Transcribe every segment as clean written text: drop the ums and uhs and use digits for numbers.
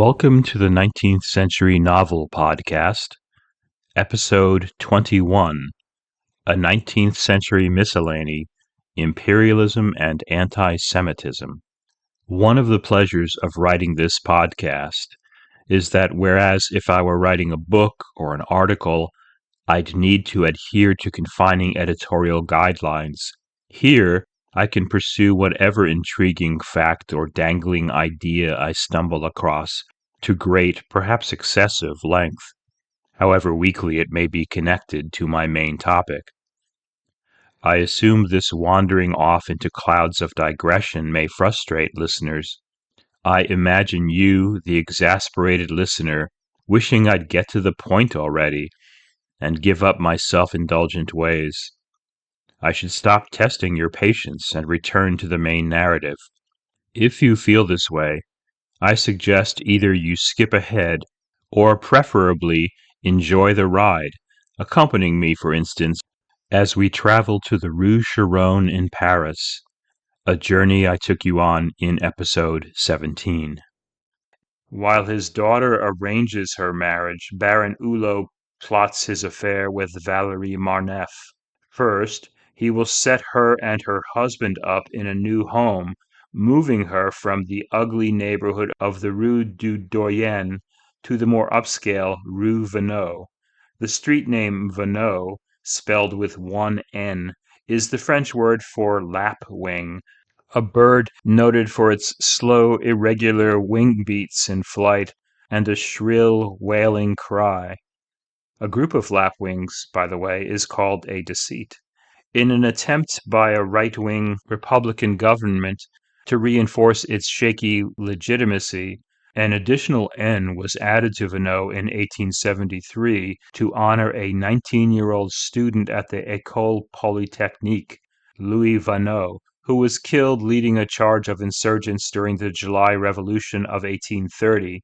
Welcome to the 19th Century Novel Podcast, Episode 21, A 19th Century Miscellany, Imperialism and Anti-Semitism. One of the pleasures of writing this podcast is that whereas if I were writing a book or an article, I'd need to adhere to confining editorial guidelines, here I can pursue whatever intriguing fact or dangling idea I stumble across to great, perhaps excessive, length, however weakly it may be connected to my main topic. I assume this wandering off into clouds of digression may frustrate listeners. I imagine you, the exasperated listener, wishing I'd get to the point already and give up my self-indulgent ways. I should stop testing your patience and return to the main narrative. If you feel this way, I suggest either you skip ahead or preferably enjoy the ride, accompanying me, for instance, as we travel to the Rue Charonne in Paris, a journey I took you on in episode 17. While his daughter arranges her marriage, Baron Hulot plots his affair with Valérie Marneffe. First, he will set her and her husband up in a new home, moving her from the ugly neighborhood of the Rue du Doyen to the more upscale Rue Vanneau. The street name Vanneau, spelled with one N, is the French word for lapwing, a bird noted for its slow, irregular wing beats in flight and a shrill, wailing cry. A group of lapwings, by the way, is called a deceit. In an attempt by a right-wing Republican government to reinforce its shaky legitimacy, an additional N was added to Vanneau in 1873 to honor a 19-year-old student at the École Polytechnique, Louis Vanneau, who was killed leading a charge of insurgents during the July Revolution of 1830.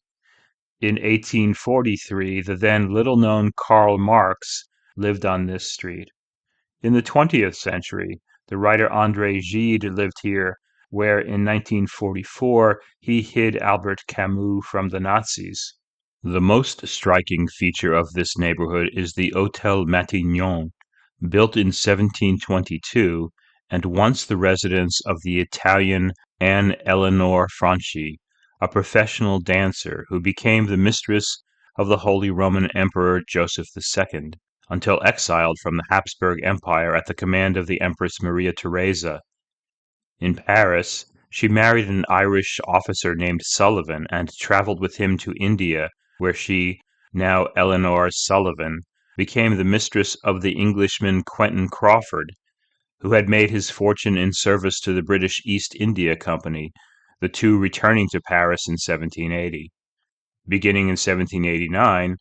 In 1843, the then little-known Karl Marx lived on this street. In the 20th century, the writer André Gide lived here, where in 1944 he hid Albert Camus from the Nazis. The most striking feature of this neighborhood is the Hôtel Matignon, built in 1722 and once the residence of the Italian Anne-Eleonore Franchi, a professional dancer who became the mistress of the Holy Roman Emperor Joseph II, until exiled from the Habsburg Empire at the command of the Empress Maria Theresa. In Paris, she married an Irish officer named Sullivan and traveled with him to India, where she, now Eleanor Sullivan, became the mistress of the Englishman Quentin Crawford, who had made his fortune in service to the British East India Company, the two returning to Paris in 1780. Beginning in 1789,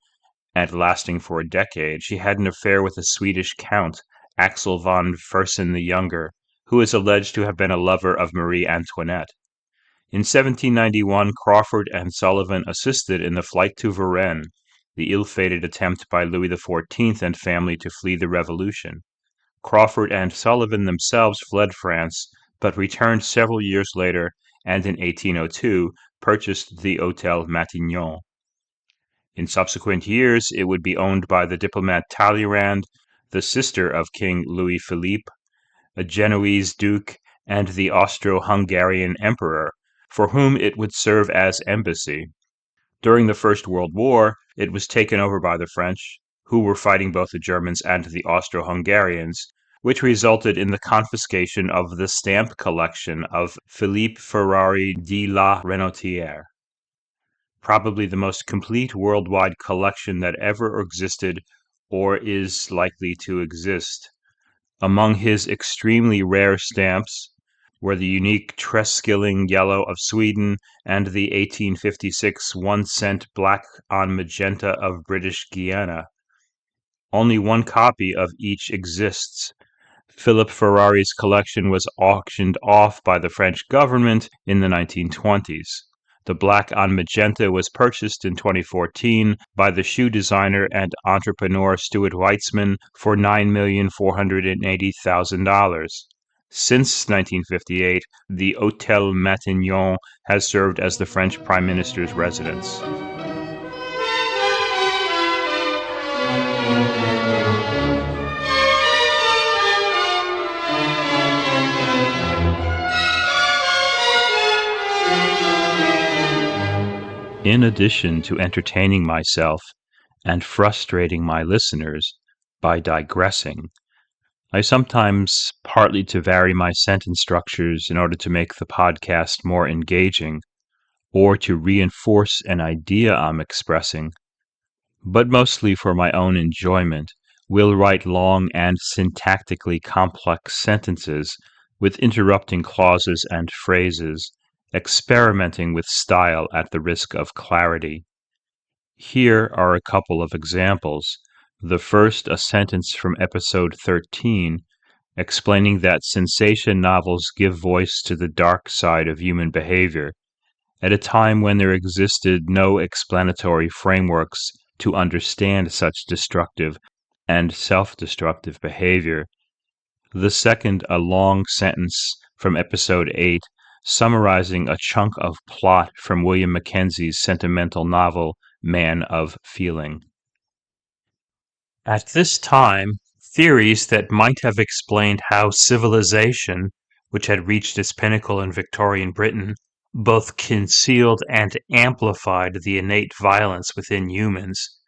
and lasting for a decade, she had an affair with a Swedish count, Axel von Fersen the Younger, who is alleged to have been a lover of Marie Antoinette. In 1791, Crawford and Sullivan assisted in the flight to Varennes, the ill-fated attempt by Louis XIV and family to flee the Revolution. Crawford and Sullivan themselves fled France, but returned several years later and in 1802 purchased the Hôtel Matignon. In subsequent years, it would be owned by the diplomat Talleyrand, the sister of King Louis Philippe, a Genoese duke, and the Austro-Hungarian emperor, for whom it would serve as embassy. During the First World War, it was taken over by the French, who were fighting both the Germans and the Austro-Hungarians, which resulted in the confiscation of the stamp collection of Philippe Ferrari de la Renotière, probably the most complete worldwide collection that ever existed or is likely to exist. Among his extremely rare stamps were the unique Treskilling yellow of Sweden and the 1856 1-cent black on magenta of British Guiana. Only one copy of each exists. Philip Ferrari's collection was auctioned off by the French government in the 1920s. The black on magenta was purchased in 2014 by the shoe designer and entrepreneur Stuart Weitzman for $9,480,000. Since 1958, the Hôtel Matignon has served as the French Prime Minister's residence. In addition to entertaining myself and frustrating my listeners by digressing, I sometimes, partly to vary my sentence structures in order to make the podcast more engaging, or to reinforce an idea I'm expressing, but mostly for my own enjoyment, will write long and syntactically complex sentences with interrupting clauses and phrases, experimenting with style at the risk of clarity. Here are a couple of examples. The first, a sentence from episode 13, explaining that sensation novels give voice to the dark side of human behavior, at a time when there existed no explanatory frameworks to understand such destructive and self-destructive behavior. The second, a long sentence from episode 8, summarizing a chunk of plot from William Mackenzie's sentimental novel, Man of Feeling. At this time, theories that might have explained how civilization, which had reached its pinnacle in Victorian Britain, both concealed and amplified the innate violence within humans,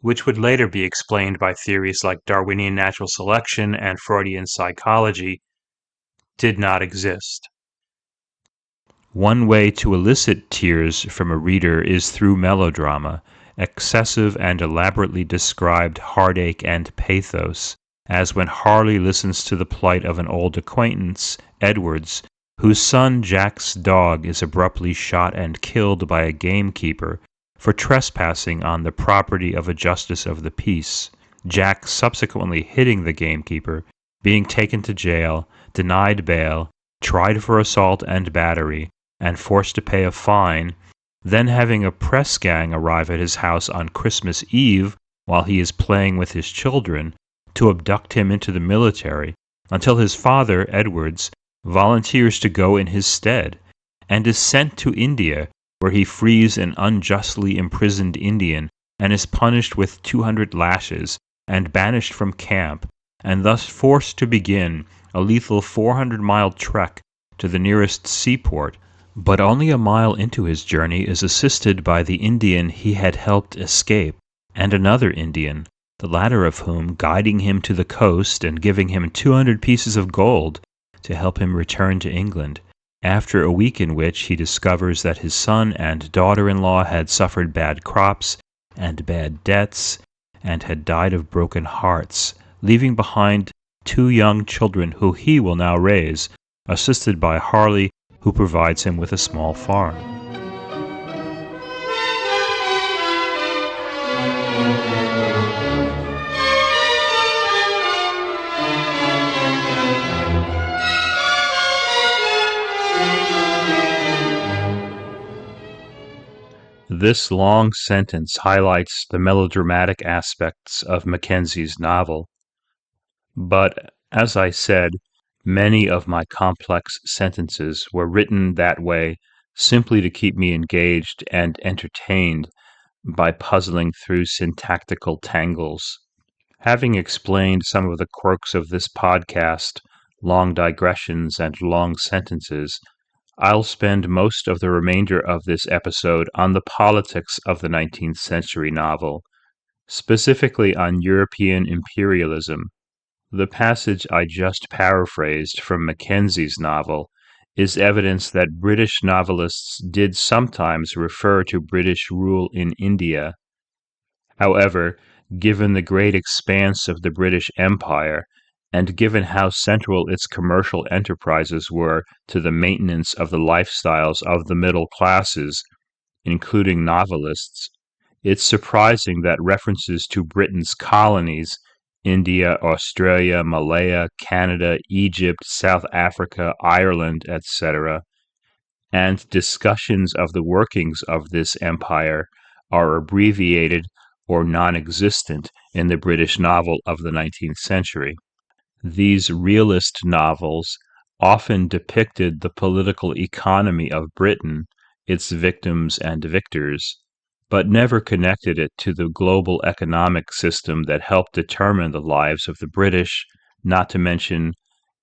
which would later be explained by theories like Darwinian natural selection and Freudian psychology, did not exist. One way to elicit tears from a reader is through melodrama, excessive and elaborately described heartache and pathos, as when Harley listens to the plight of an old acquaintance, Edwards, whose son Jack's dog is abruptly shot and killed by a gamekeeper for trespassing on the property of a justice of the peace, Jack subsequently hitting the gamekeeper, being taken to jail, denied bail, tried for assault and battery, and forced to pay a fine, then having a press gang arrive at his house on Christmas Eve while he is playing with his children to abduct him into the military, until his father, Edwards, volunteers to go in his stead, and is sent to India, where he frees an unjustly imprisoned Indian and is punished with 200 lashes and banished from camp, and thus forced to begin a lethal 400-mile trek to the nearest seaport, but only a mile into his journey is assisted by the Indian he had helped escape, and another Indian, the latter of whom guiding him to the coast and giving him 200 pieces of gold to help him return to England, after a week in which he discovers that his son and daughter-in-law had suffered bad crops and bad debts, and had died of broken hearts, leaving behind 2 young children who he will now raise, assisted by Harley, who provides him with a small farm. This long sentence highlights the melodramatic aspects of Mackenzie's novel, but, as I said, many of my complex sentences were written that way simply to keep me engaged and entertained by puzzling through syntactical tangles. Having explained some of the quirks of this podcast, long digressions and long sentences, I'll spend most of the remainder of this episode on the politics of the 19th century novel, specifically on European imperialism. The passage I just paraphrased from Mackenzie's novel is evidence that British novelists did sometimes refer to British rule in India. However, given the great expanse of the British Empire, and given how central its commercial enterprises were to the maintenance of the lifestyles of the middle classes, including novelists, it's surprising that references to Britain's colonies, India, Australia, Malaya, Canada, Egypt, South Africa, Ireland, etc., and discussions of the workings of this empire are abbreviated or non-existent in the British novel of the 19th century. These realist novels often depicted the political economy of Britain, its victims and victors, but never connected it to the global economic system that helped determine the lives of the British, not to mention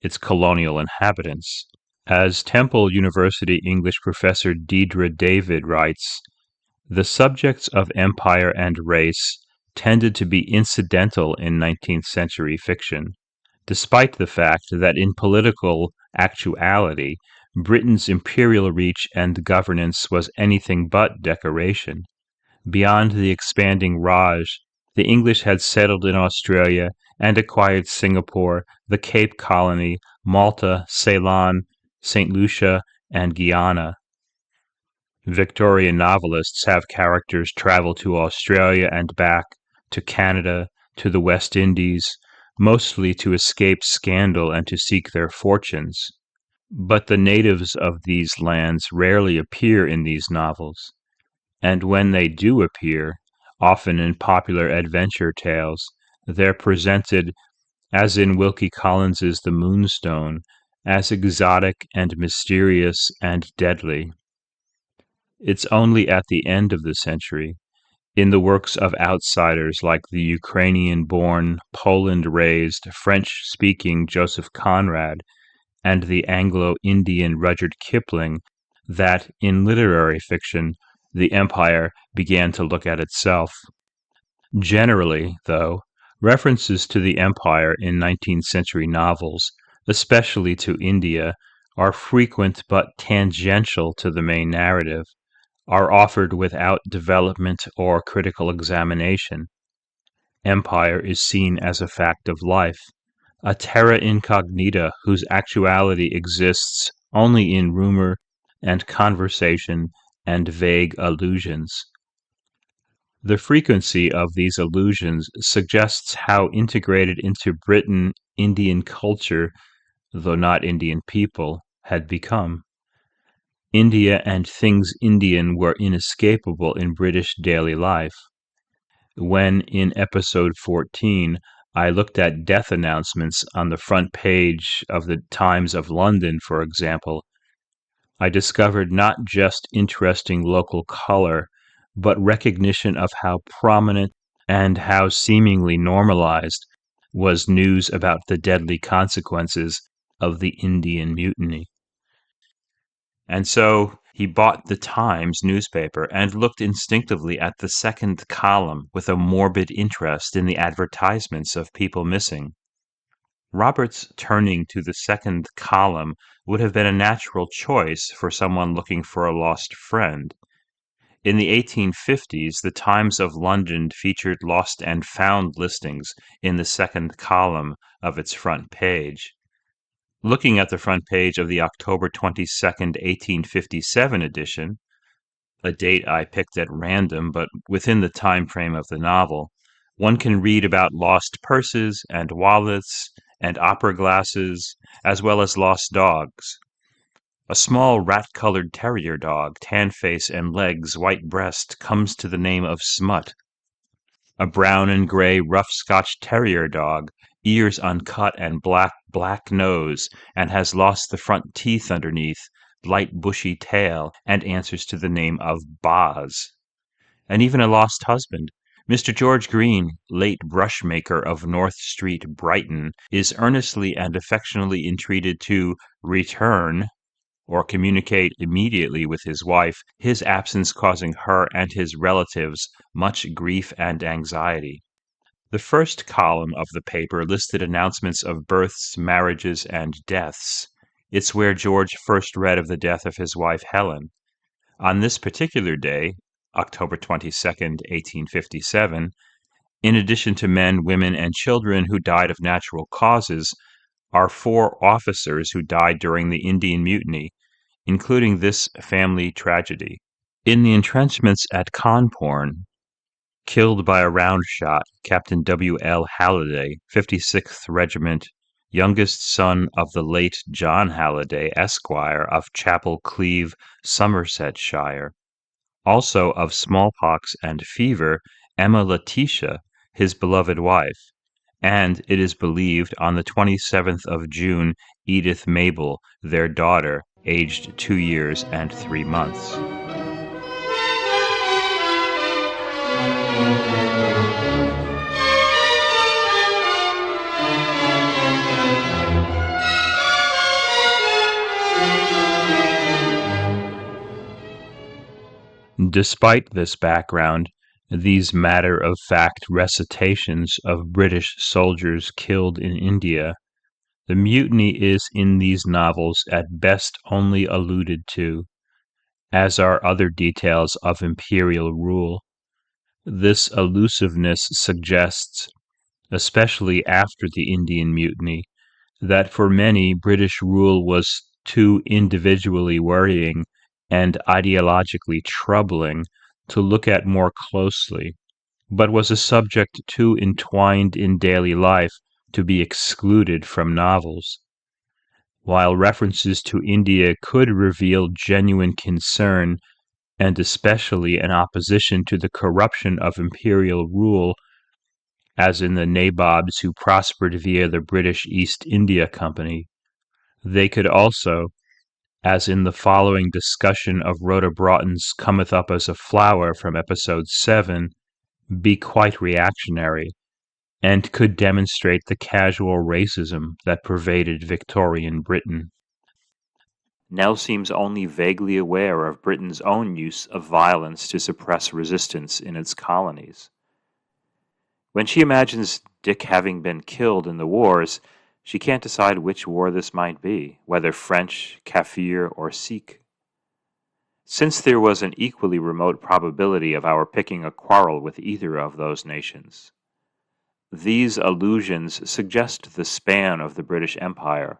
its colonial inhabitants. As Temple University English professor Deidre David writes, the subjects of empire and race tended to be incidental in 19th century fiction, despite the fact that in political actuality, Britain's imperial reach and governance was anything but decoration. Beyond the expanding Raj, the English had settled in Australia and acquired Singapore, the Cape Colony, Malta, Ceylon, St. Lucia, and Guyana. Victorian novelists have characters travel to Australia and back, to Canada, to the West Indies, mostly to escape scandal and to seek their fortunes. But the natives of these lands rarely appear in these novels, and when they do appear, often in popular adventure tales, they're presented, as in Wilkie Collins's The Moonstone, as exotic and mysterious and deadly. It's only at the end of the century, in the works of outsiders like the Ukrainian-born, Poland-raised, French-speaking Joseph Conrad and the Anglo-Indian Rudyard Kipling, that, in literary fiction, the empire began to look at itself. Generally, though, references to the empire in 19th century novels, especially to India, are frequent but tangential to the main narrative, are offered without development or critical examination. Empire is seen as a fact of life, a terra incognita whose actuality exists only in rumor and conversation and vague allusions. The frequency of these allusions suggests how integrated into Britain Indian culture, though not Indian people, had become. India and things Indian were inescapable in British daily life. When, in episode 14, I looked at death announcements on the front page of the Times of London, for example, I discovered not just interesting local color, but recognition of how prominent and how seemingly normalized was news about the deadly consequences of the Indian Mutiny. And so he bought the Times newspaper and looked instinctively at the second column with a morbid interest in the advertisements of people missing. Robert's turning to the second column would have been a natural choice for someone looking for a lost friend. In the 1850s, the Times of London featured lost and found listings in the second column of its front page. Looking at the front page of the October 22nd, 1857 edition, a date I picked at random but within the time frame of the novel, one can read about lost purses and wallets and opera glasses, as well as lost dogs. A small rat-colored terrier dog, tan face and legs, white breast, comes to the name of Smut. A brown and gray rough Scotch terrier dog, ears uncut and black nose, and has lost the front teeth underneath, light bushy tail, and answers to the name of Boz. And even a lost husband. Mr. George Green, late brushmaker of North Street, Brighton, is earnestly and affectionately entreated to return or communicate immediately with his wife, his absence causing her and his relatives much grief and anxiety. The first column of the paper listed announcements of births, marriages, and deaths. It's where George first read of the death of his wife Helen. On this particular day, October 22nd, 1857, in addition to men, women, and children who died of natural causes, are 4 officers who died during the Indian Mutiny, including this family tragedy. In the entrenchments at Cawnporn, killed by a round shot, Captain W. L. Halliday, 56th Regiment, youngest son of the late John Halliday, Esquire, of Chapel Cleeve, Somersetshire. Also of smallpox and fever, Emma Letitia, his beloved wife, and, it is believed, on the 27th of June, Edith Mabel, their daughter, aged 2 years and 3 months. Despite this background, these matter-of-fact recitations of British soldiers killed in India, the mutiny is in these novels at best only alluded to, as are other details of imperial rule. This elusiveness suggests, especially after the Indian Mutiny, that for many British rule was too individually worrying and ideologically troubling to look at more closely, but was a subject too entwined in daily life to be excluded from novels. While references to India could reveal genuine concern, and especially an opposition to the corruption of imperial rule, as in the nabobs who prospered via the British East India Company, they could also, as in the following discussion of Rhoda Broughton's Cometh Up as a Flower from episode 7, be quite reactionary, and could demonstrate the casual racism that pervaded Victorian Britain. Nell seems only vaguely aware of Britain's own use of violence to suppress resistance in its colonies. When she imagines Dick having been killed in the wars, she can't decide which war this might be, whether French, Kaffir, or Sikh. Since there was an equally remote probability of our picking a quarrel with either of those nations. These allusions suggest the span of the British Empire,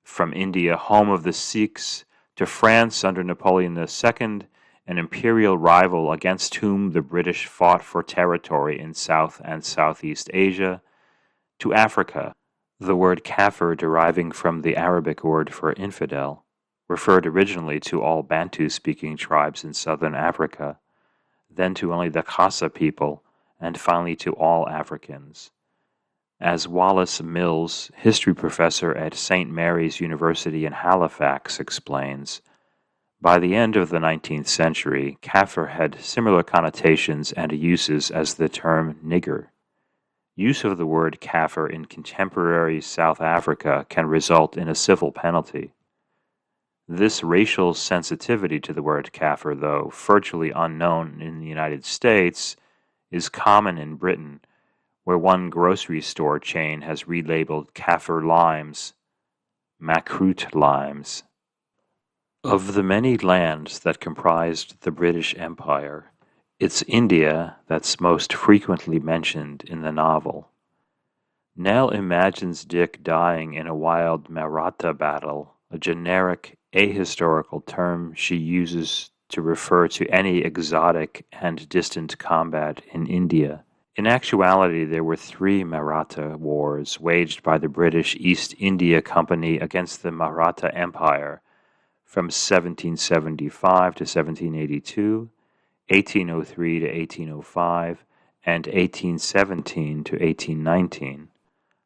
from India, home of the Sikhs, to France under Napoleon II, an imperial rival against whom the British fought for territory in South and Southeast Asia, to Africa, the word Kafir deriving from the Arabic word for infidel, referred originally to all Bantu-speaking tribes in southern Africa, then to only the Khasa people, and finally to all Africans. As Wallace Mills, history professor at St. Mary's University in Halifax, explains, by the end of the 19th century, Kafir had similar connotations and uses as the term nigger. Use of the word Kafir in contemporary South Africa can result in a civil penalty. This racial sensitivity to the word Kafir, though virtually unknown in the United States, is common in Britain, where one grocery store chain has relabeled Kafir limes Macroot limes. Of the many lands that comprised the British Empire, it's India that's most frequently mentioned in the novel. Nell imagines Dick dying in a wild Maratha battle, a generic, ahistorical term she uses to refer to any exotic and distant combat in India. In actuality, there were 3 Maratha wars waged by the British East India Company against the Maratha Empire from 1775 to 1782, 1803 to 1805, and 1817 to 1819,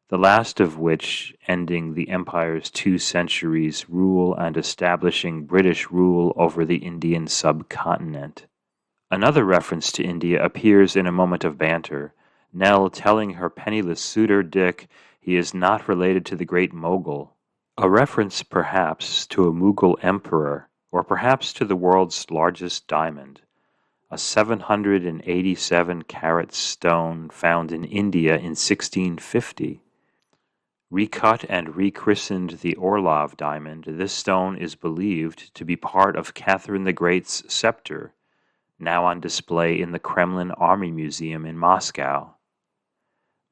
the last of which ending the empire's 2 centuries' rule and establishing British rule over the Indian subcontinent. Another reference to India appears in a moment of banter, Nell telling her penniless suitor Dick he is not related to the great Mogul, a reference perhaps to a Mughal emperor, or perhaps to the world's largest diamond, a 787-carat stone found in India in 1650. Recut and rechristened the Orlov diamond, this stone is believed to be part of Catherine the Great's scepter, now on display in the Kremlin Army Museum in Moscow.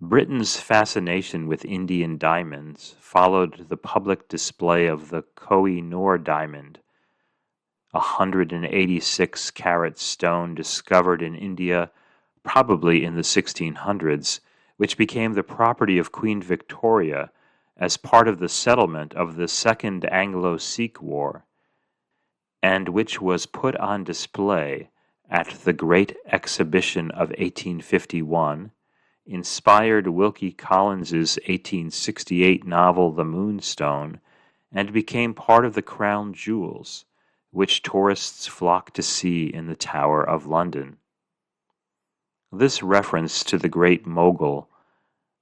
Britain's fascination with Indian diamonds followed the public display of the Koh-i-Noor diamond, a 186-carat stone discovered in India probably in the 1600s, which became the property of Queen Victoria as part of the settlement of the Second Anglo-Sikh War, and which was put on display at the Great Exhibition of 1851 inspired Wilkie Collins's 1868 novel The Moonstone, and became part of the crown jewels, which tourists flock to see in the Tower of London. This reference to the great mogul,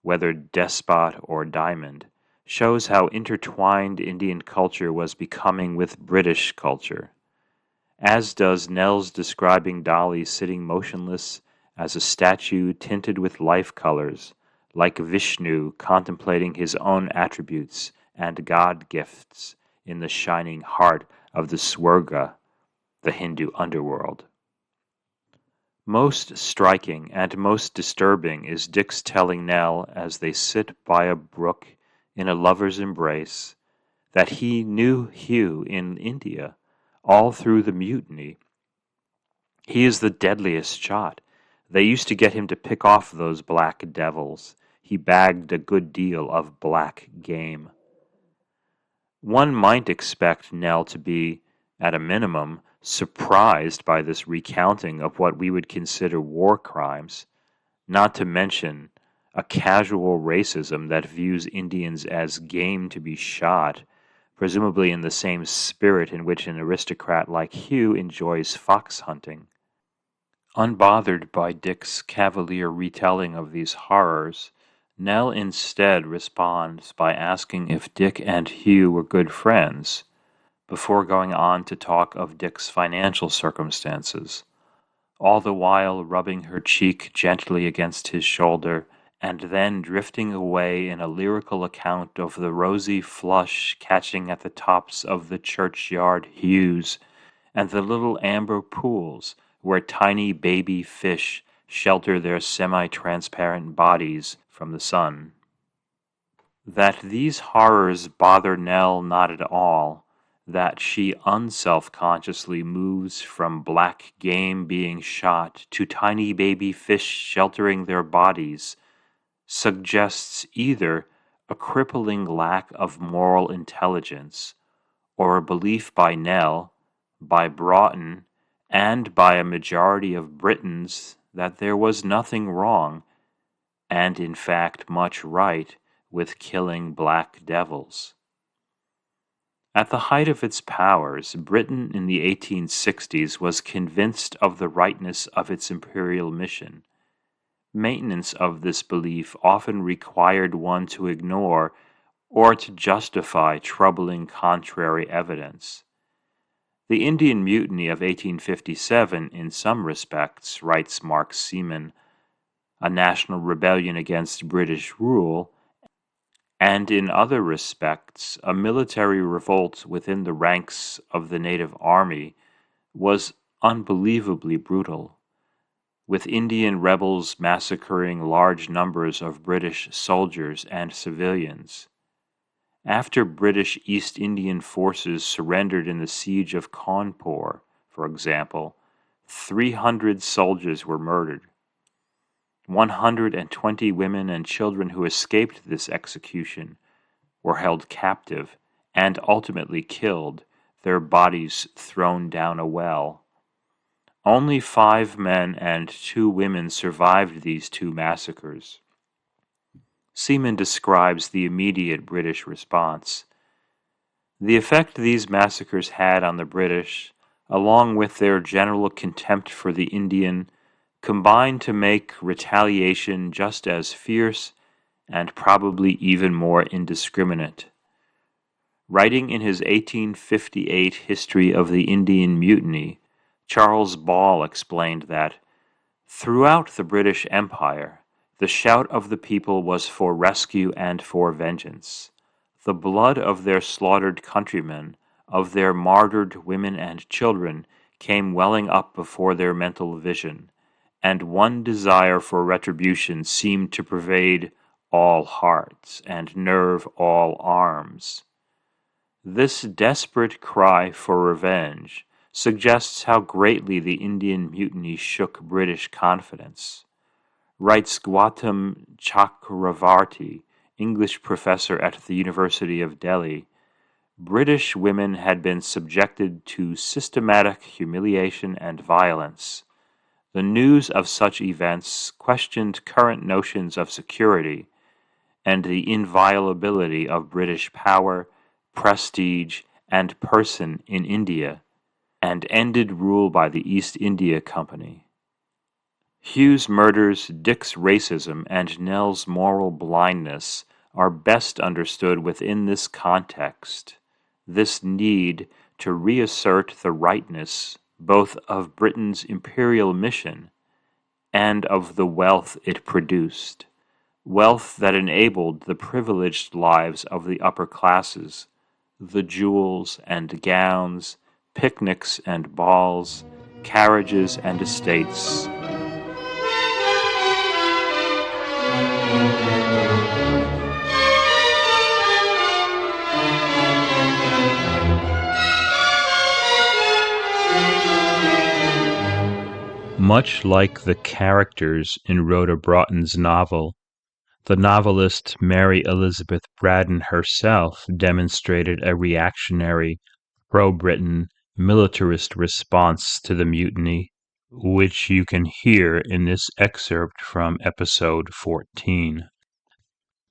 whether despot or diamond, shows how intertwined Indian culture was becoming with British culture, as does Nell's describing Dolly sitting motionless as a statue tinted with life colors, like Vishnu contemplating his own attributes and god gifts in the shining heart of the Swarga, the Hindu underworld. Most striking and most disturbing is Dick's telling Nell as they sit by a brook in a lover's embrace that he knew Hugh in India all through the Mutiny. He is the deadliest shot. They used to get him to pick off those black devils. He bagged a good deal of black game. One might expect Nell to be, at a minimum, surprised by this recounting of what we would consider war crimes, not to mention a casual racism that views Indians as game to be shot, presumably in the same spirit in which an aristocrat like Hugh enjoys fox hunting. Unbothered by Dick's cavalier retelling of these horrors, Nell instead responds by asking if Dick and Hugh were good friends, before going on to talk of Dick's financial circumstances, all the while rubbing her cheek gently against his shoulder, and then drifting away in a lyrical account of the rosy flush catching at the tops of the churchyard yews, and the little amber pools where tiny baby fish shelter their semi-transparent bodies from the sun. That these horrors bother Nell not at all, that she unself-consciously moves from black game being shot to tiny baby fish sheltering their bodies, suggests either a crippling lack of moral intelligence or a belief by Nell, by Broughton, and by a majority of Britons that there was nothing wrong, and in fact much right, with killing black devils. At the height of its powers, Britain in the 1860s was convinced of the rightness of its imperial mission. Maintenance of this belief often required one to ignore or to justify troubling contrary evidence. The Indian Mutiny of 1857, in some respects, writes Mark Seaman, a national rebellion against British rule, and in other respects, a military revolt within the ranks of the native army, was unbelievably brutal, with Indian rebels massacring large numbers of British soldiers and civilians. After British East Indian forces surrendered in the siege of Cawnpore, for example, 300 soldiers were murdered. 120 women and children who escaped this execution were held captive and ultimately killed, their bodies thrown down a well. Only 5 men and 2 women survived these 2 massacres. Seaman describes the immediate British response. The effect these massacres had on the British, along with their general contempt for the Indian, combined to make retaliation just as fierce and probably even more indiscriminate. Writing in his 1858 History of the Indian Mutiny, Charles Ball explained that, throughout the British Empire, the shout of the people was for rescue and for vengeance. The blood of their slaughtered countrymen, of their martyred women and children, came welling up before their mental vision, and one desire for retribution seemed to pervade all hearts and nerve all arms. This desperate cry for revenge suggests how greatly the Indian Mutiny shook British confidence. Writes Gautam Chakravarti, English professor at the University of Delhi, British women had been subjected to systematic humiliation and violence. The news of such events questioned current notions of security and the inviolability of British power, prestige, and person in India, and ended rule by the East India Company. Hugh's murders, Dick's racism, and Nell's moral blindness are best understood within this context, this need to reassert the rightness both of Britain's imperial mission and of the wealth it produced, wealth that enabled the privileged lives of the upper classes, the jewels and gowns, picnics and balls, carriages and estates. Much like the characters in Rhoda Broughton's novel, the novelist Mary Elizabeth Braddon herself demonstrated a reactionary, pro-Britain, militarist response to the mutiny, which you can hear in this excerpt from episode 14.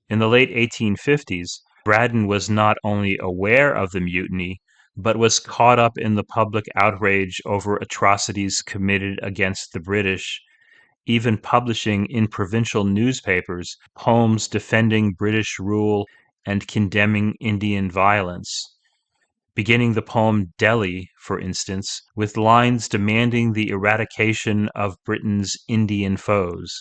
In the late 1850s, Braddon was not only aware of the mutiny, but was caught up in the public outrage over atrocities committed against the British, even publishing in provincial newspapers poems defending British rule and condemning Indian violence, beginning the poem Delhi, for instance, with lines demanding the eradication of Britain's Indian foes.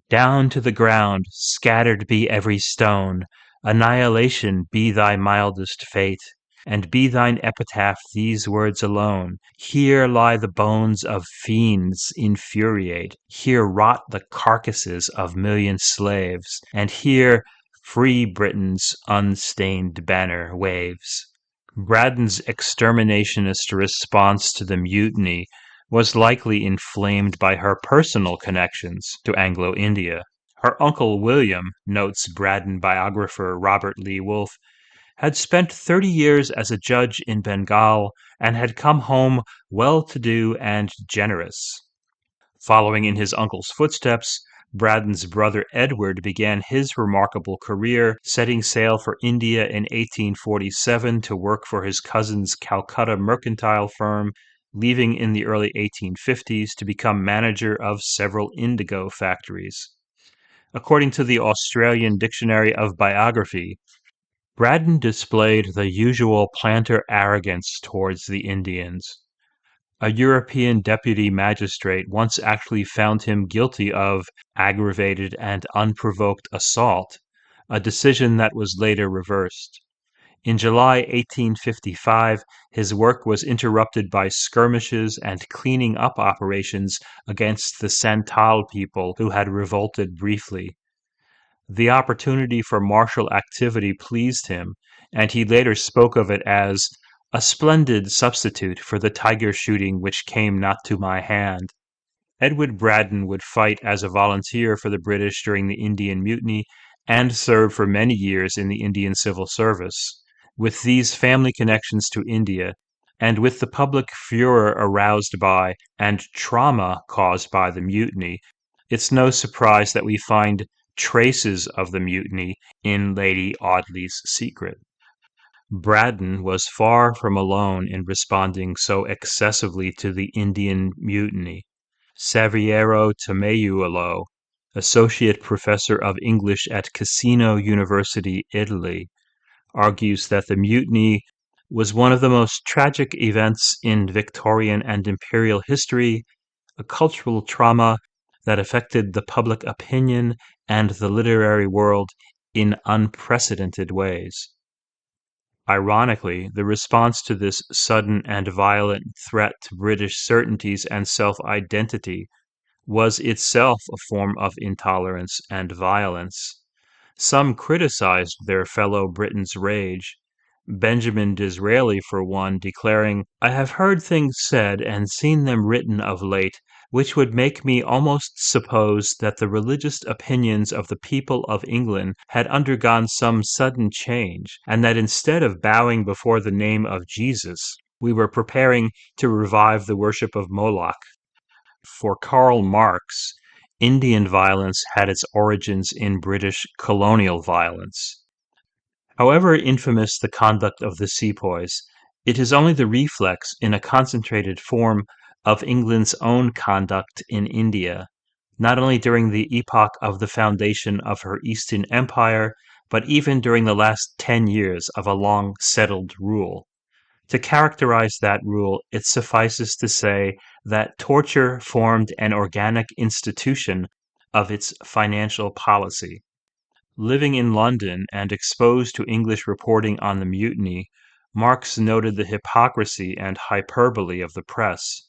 Down to the ground, scattered be every stone, annihilation be thy mildest fate, and be thine epitaph these words alone: here lie the bones of fiends infuriate, here rot the carcasses of million slaves, and here free Britain's unstained banner waves. Braddon's exterminationist response to the mutiny was likely inflamed by her personal connections to Anglo-India. Her uncle William, notes Braddon biographer Robert Lee Wolfe, had spent 30 years as a judge in Bengal and had come home well-to-do and generous. Following in his uncle's footsteps, Braddon's brother Edward began his remarkable career, setting sail for India in 1847 to work for his cousin's Calcutta mercantile firm, leaving in the early 1850s to become manager of several indigo factories. According to the Australian Dictionary of Biography, Braddon displayed the usual planter arrogance towards the Indians. A European deputy magistrate once actually found him guilty of aggravated and unprovoked assault, a decision that was later reversed. In July 1855, his work was interrupted by skirmishes and cleaning up operations against the Santal people who had revolted briefly. The opportunity for martial activity pleased him, and he later spoke of it as a splendid substitute for the tiger shooting which came not to my hand. Edward Braddon would fight as a volunteer for the British during the Indian Mutiny and serve for many years in the Indian Civil Service. With these family connections to India, and with the public furor aroused by and trauma caused by the mutiny, it's no surprise that we find traces of the mutiny in Lady Audley's Secret. Braddon was far from alone in responding so excessively to the Indian Mutiny. Saviero Tomeuolo, associate professor of English at Cassino University, Italy, argues that the mutiny was one of the most tragic events in Victorian and imperial history, a cultural trauma that affected the public opinion and the literary world in unprecedented ways. Ironically, the response to this sudden and violent threat to British certainties and self-identity was itself a form of intolerance and violence. Some criticized their fellow Britons' rage, Benjamin Disraeli for one declaring, "I have heard things said and seen them written of late which would make me almost suppose that the religious opinions of the people of England had undergone some sudden change, and that instead of bowing before the name of Jesus, we were preparing to revive the worship of Moloch." For Karl Marx, Indian violence had its origins in British colonial violence. However infamous the conduct of the sepoys, it is only the reflex in a concentrated form of England's own conduct in India, not only during the epoch of the foundation of her Eastern Empire, but even during the last 10 years of a long settled rule. To characterize that rule, it suffices to say that torture formed an organic institution of its financial policy. Living in London and exposed to English reporting on the Mutiny, Marx noted the hypocrisy and hyperbole of the press.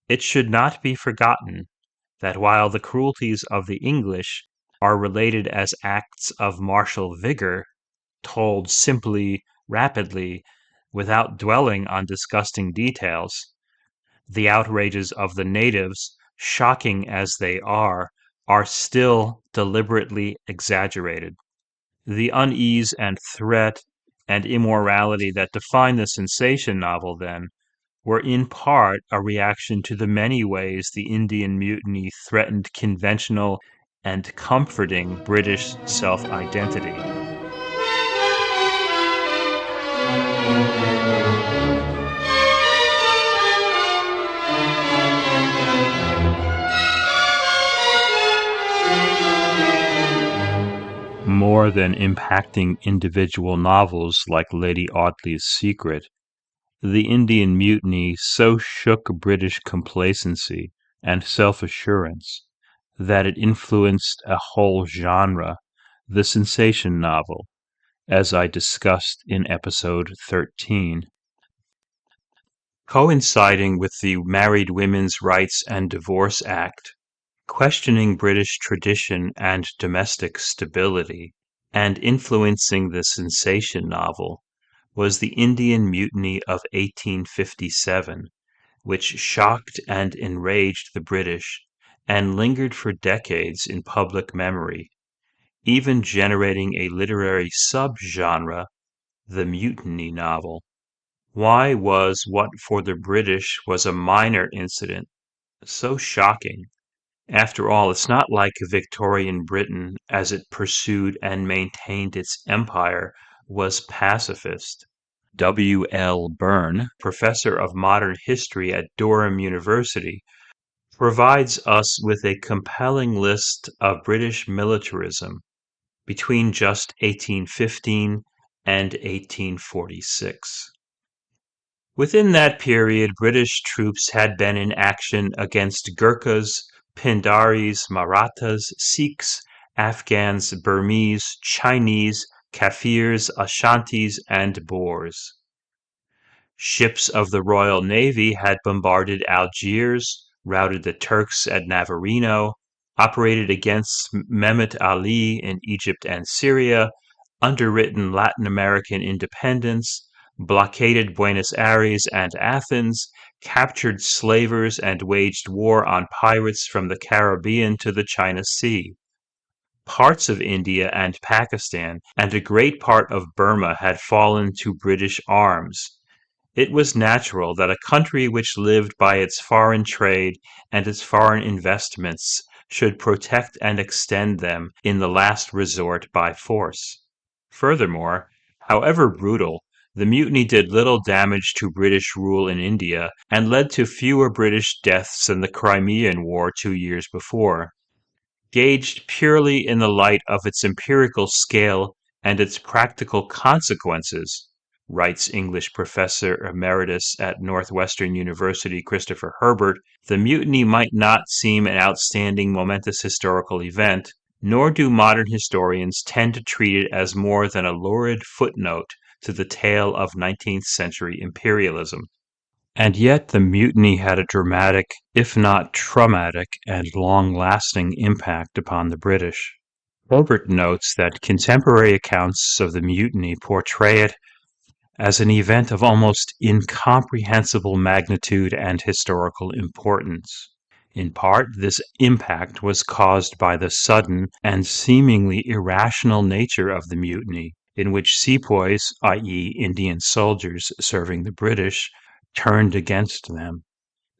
It should not be forgotten that while the cruelties of the English are related as acts of martial vigor, told simply, rapidly, without dwelling on disgusting details, the outrages of the natives, shocking as they are still deliberately exaggerated. The unease and threat and immorality that define the sensation novel, then, were in part a reaction to the many ways the Indian Mutiny threatened conventional and comforting British self-identity. More than impacting individual novels like Lady Audley's Secret, the Indian Mutiny so shook British complacency and self-assurance that it influenced a whole genre, the sensation novel, as I discussed in episode 13. Coinciding with the Married Women's Rights and Divorce Act, questioning British tradition and domestic stability, and influencing the sensation novel, was the Indian Mutiny of 1857, which shocked and enraged the British and lingered for decades in public memory, even generating a literary subgenre, the mutiny novel. Why was what for the British was a minor incident so shocking? After all, it's not like Victorian Britain, as it pursued and maintained its empire, was pacifist. W. L. Byrne, professor of modern history at Durham University, provides us with a compelling list of British militarism between just 1815 and 1846. Within that period, British troops had been in action against Gurkhas, Pindaris, Marathas, Sikhs, Afghans, Burmese, Chinese, Kafirs, Ashantis, and Boers. Ships of the Royal Navy had bombarded Algiers, routed the Turks at Navarino, operated against Mehmet Ali in Egypt and Syria, underwritten Latin American independence, blockaded Buenos Aires and Athens, captured slavers, and waged war on pirates from the Caribbean to the China Sea. Parts of India and Pakistan and a great part of Burma had fallen to British arms. It was natural that a country which lived by its foreign trade and its foreign investments should protect and extend them in the last resort by force. Furthermore, however brutal, the mutiny did little damage to British rule in India and led to fewer British deaths than the Crimean War 2 years before. Gauged purely in the light of its empirical scale and its practical consequences, writes English professor emeritus at Northwestern University Christopher Herbert, the mutiny might not seem an outstanding momentous historical event, nor do modern historians tend to treat it as more than a lurid footnote to the tale of 19th century imperialism. And yet the mutiny had a dramatic, if not traumatic, and long-lasting impact upon the British. Herbert notes that contemporary accounts of the mutiny portray it as an event of almost incomprehensible magnitude and historical importance. In part, this impact was caused by the sudden and seemingly irrational nature of the mutiny, in which sepoys, i.e., Indian soldiers serving the British, turned against them.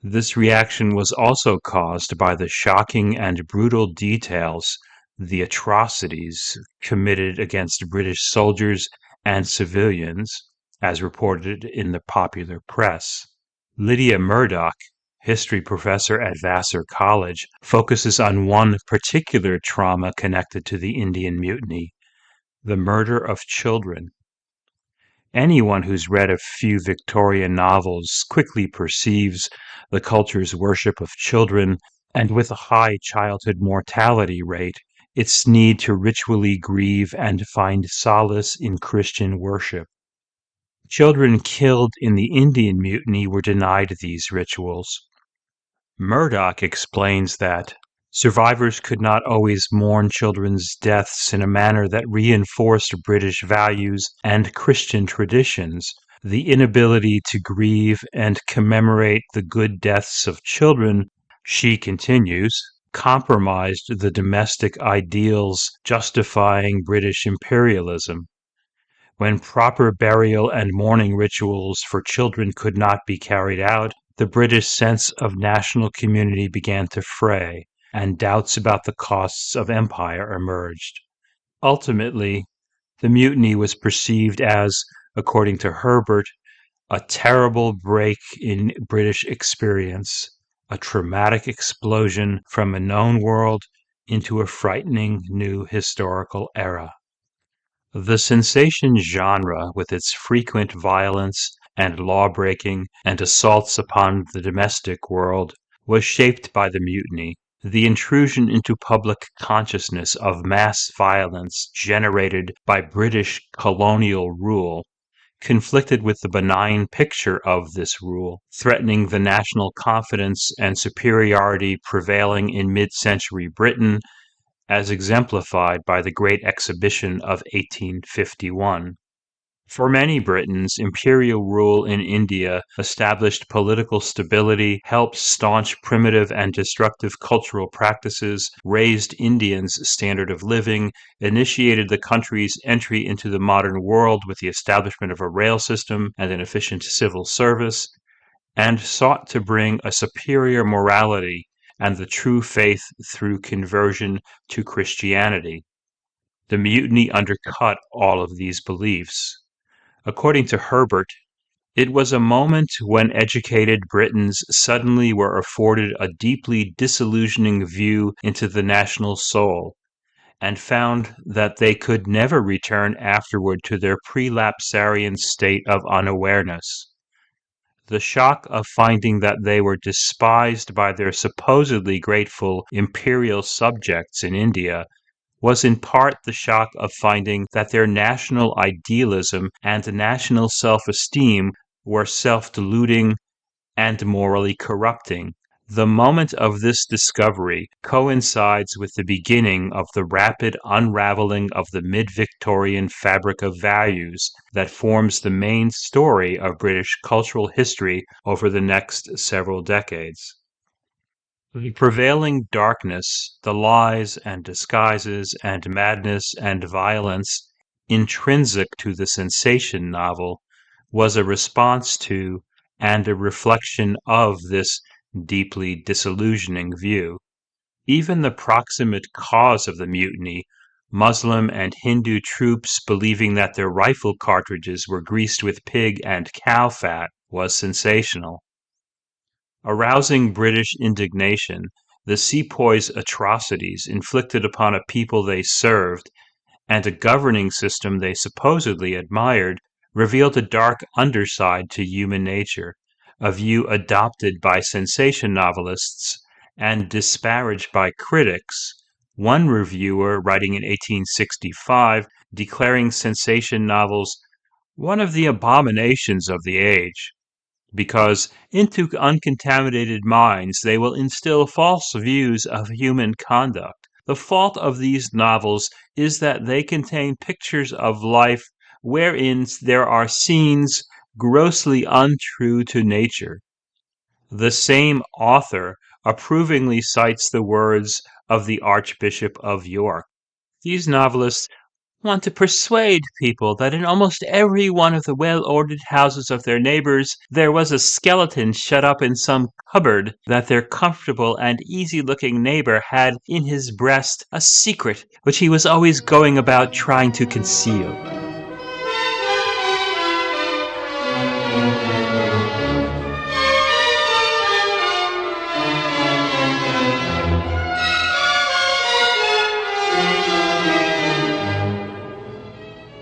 This reaction was also caused by the shocking and brutal details, the atrocities committed against British soldiers and civilians, as reported in the popular press. Lydia Murdoch, history professor at Vassar College, focuses on one particular trauma connected to the Indian Mutiny: the murder of children. Anyone who's read a few Victorian novels quickly perceives the culture's worship of children, and with a high childhood mortality rate, its need to ritually grieve and find solace in Christian worship. Children killed in the Indian Mutiny were denied these rituals. Murdoch explains that survivors could not always mourn children's deaths in a manner that reinforced British values and Christian traditions. The inability to grieve and commemorate the good deaths of children, she continues, compromised the domestic ideals justifying British imperialism. When proper burial and mourning rituals for children could not be carried out, the British sense of national community began to fray, and doubts about the costs of empire emerged. Ultimately, the mutiny was perceived as, according to Herbert, a terrible break in British experience, a traumatic explosion from a known world into a frightening new historical era. The sensation genre, with its frequent violence and law-breaking and assaults upon the domestic world, was shaped by the Mutiny. The intrusion into public consciousness of mass violence generated by British colonial rule conflicted with the benign picture of this rule, threatening the national confidence and superiority prevailing in mid-century Britain, as exemplified by the Great Exhibition of 1851. For many Britons, imperial rule in India established political stability, helped staunch primitive and destructive cultural practices, raised Indians' standard of living, initiated the country's entry into the modern world with the establishment of a rail system and an efficient civil service, and sought to bring a superior morality and the true faith through conversion to Christianity. The mutiny undercut all of these beliefs. According to Herbert, it was a moment when educated Britons suddenly were afforded a deeply disillusioning view into the national soul, and found that they could never return afterward to their prelapsarian state of unawareness. The shock of finding that they were despised by their supposedly grateful imperial subjects in India was in part the shock of finding that their national idealism and national self-esteem were self-deluding and morally corrupting. The moment of this discovery coincides with the beginning of the rapid unraveling of the mid-Victorian fabric of values that forms the main story of British cultural history over the next several decades. The prevailing darkness, the lies and disguises and madness and violence intrinsic to the sensation novel was a response to and a reflection of this deeply disillusioning view. Even the proximate cause of the mutiny, Muslim and Hindu troops believing that their rifle cartridges were greased with pig and cow fat, was sensational. Arousing British indignation, the sepoys' atrocities inflicted upon a people they served and a governing system they supposedly admired revealed a dark underside to human nature, a view adopted by sensation novelists and disparaged by critics, one reviewer writing in 1865 declaring sensation novels one of the abominations of the age, because into uncontaminated minds they will instill false views of human conduct. The fault of these novels is that they contain pictures of life wherein there are scenes grossly untrue to nature. The same author approvingly cites the words of the Archbishop of York. These novelists want to persuade people that in almost every one of the well-ordered houses of their neighbors there was a skeleton shut up in some cupboard, that their comfortable and easy-looking neighbor had in his breast a secret which he was always going about trying to conceal.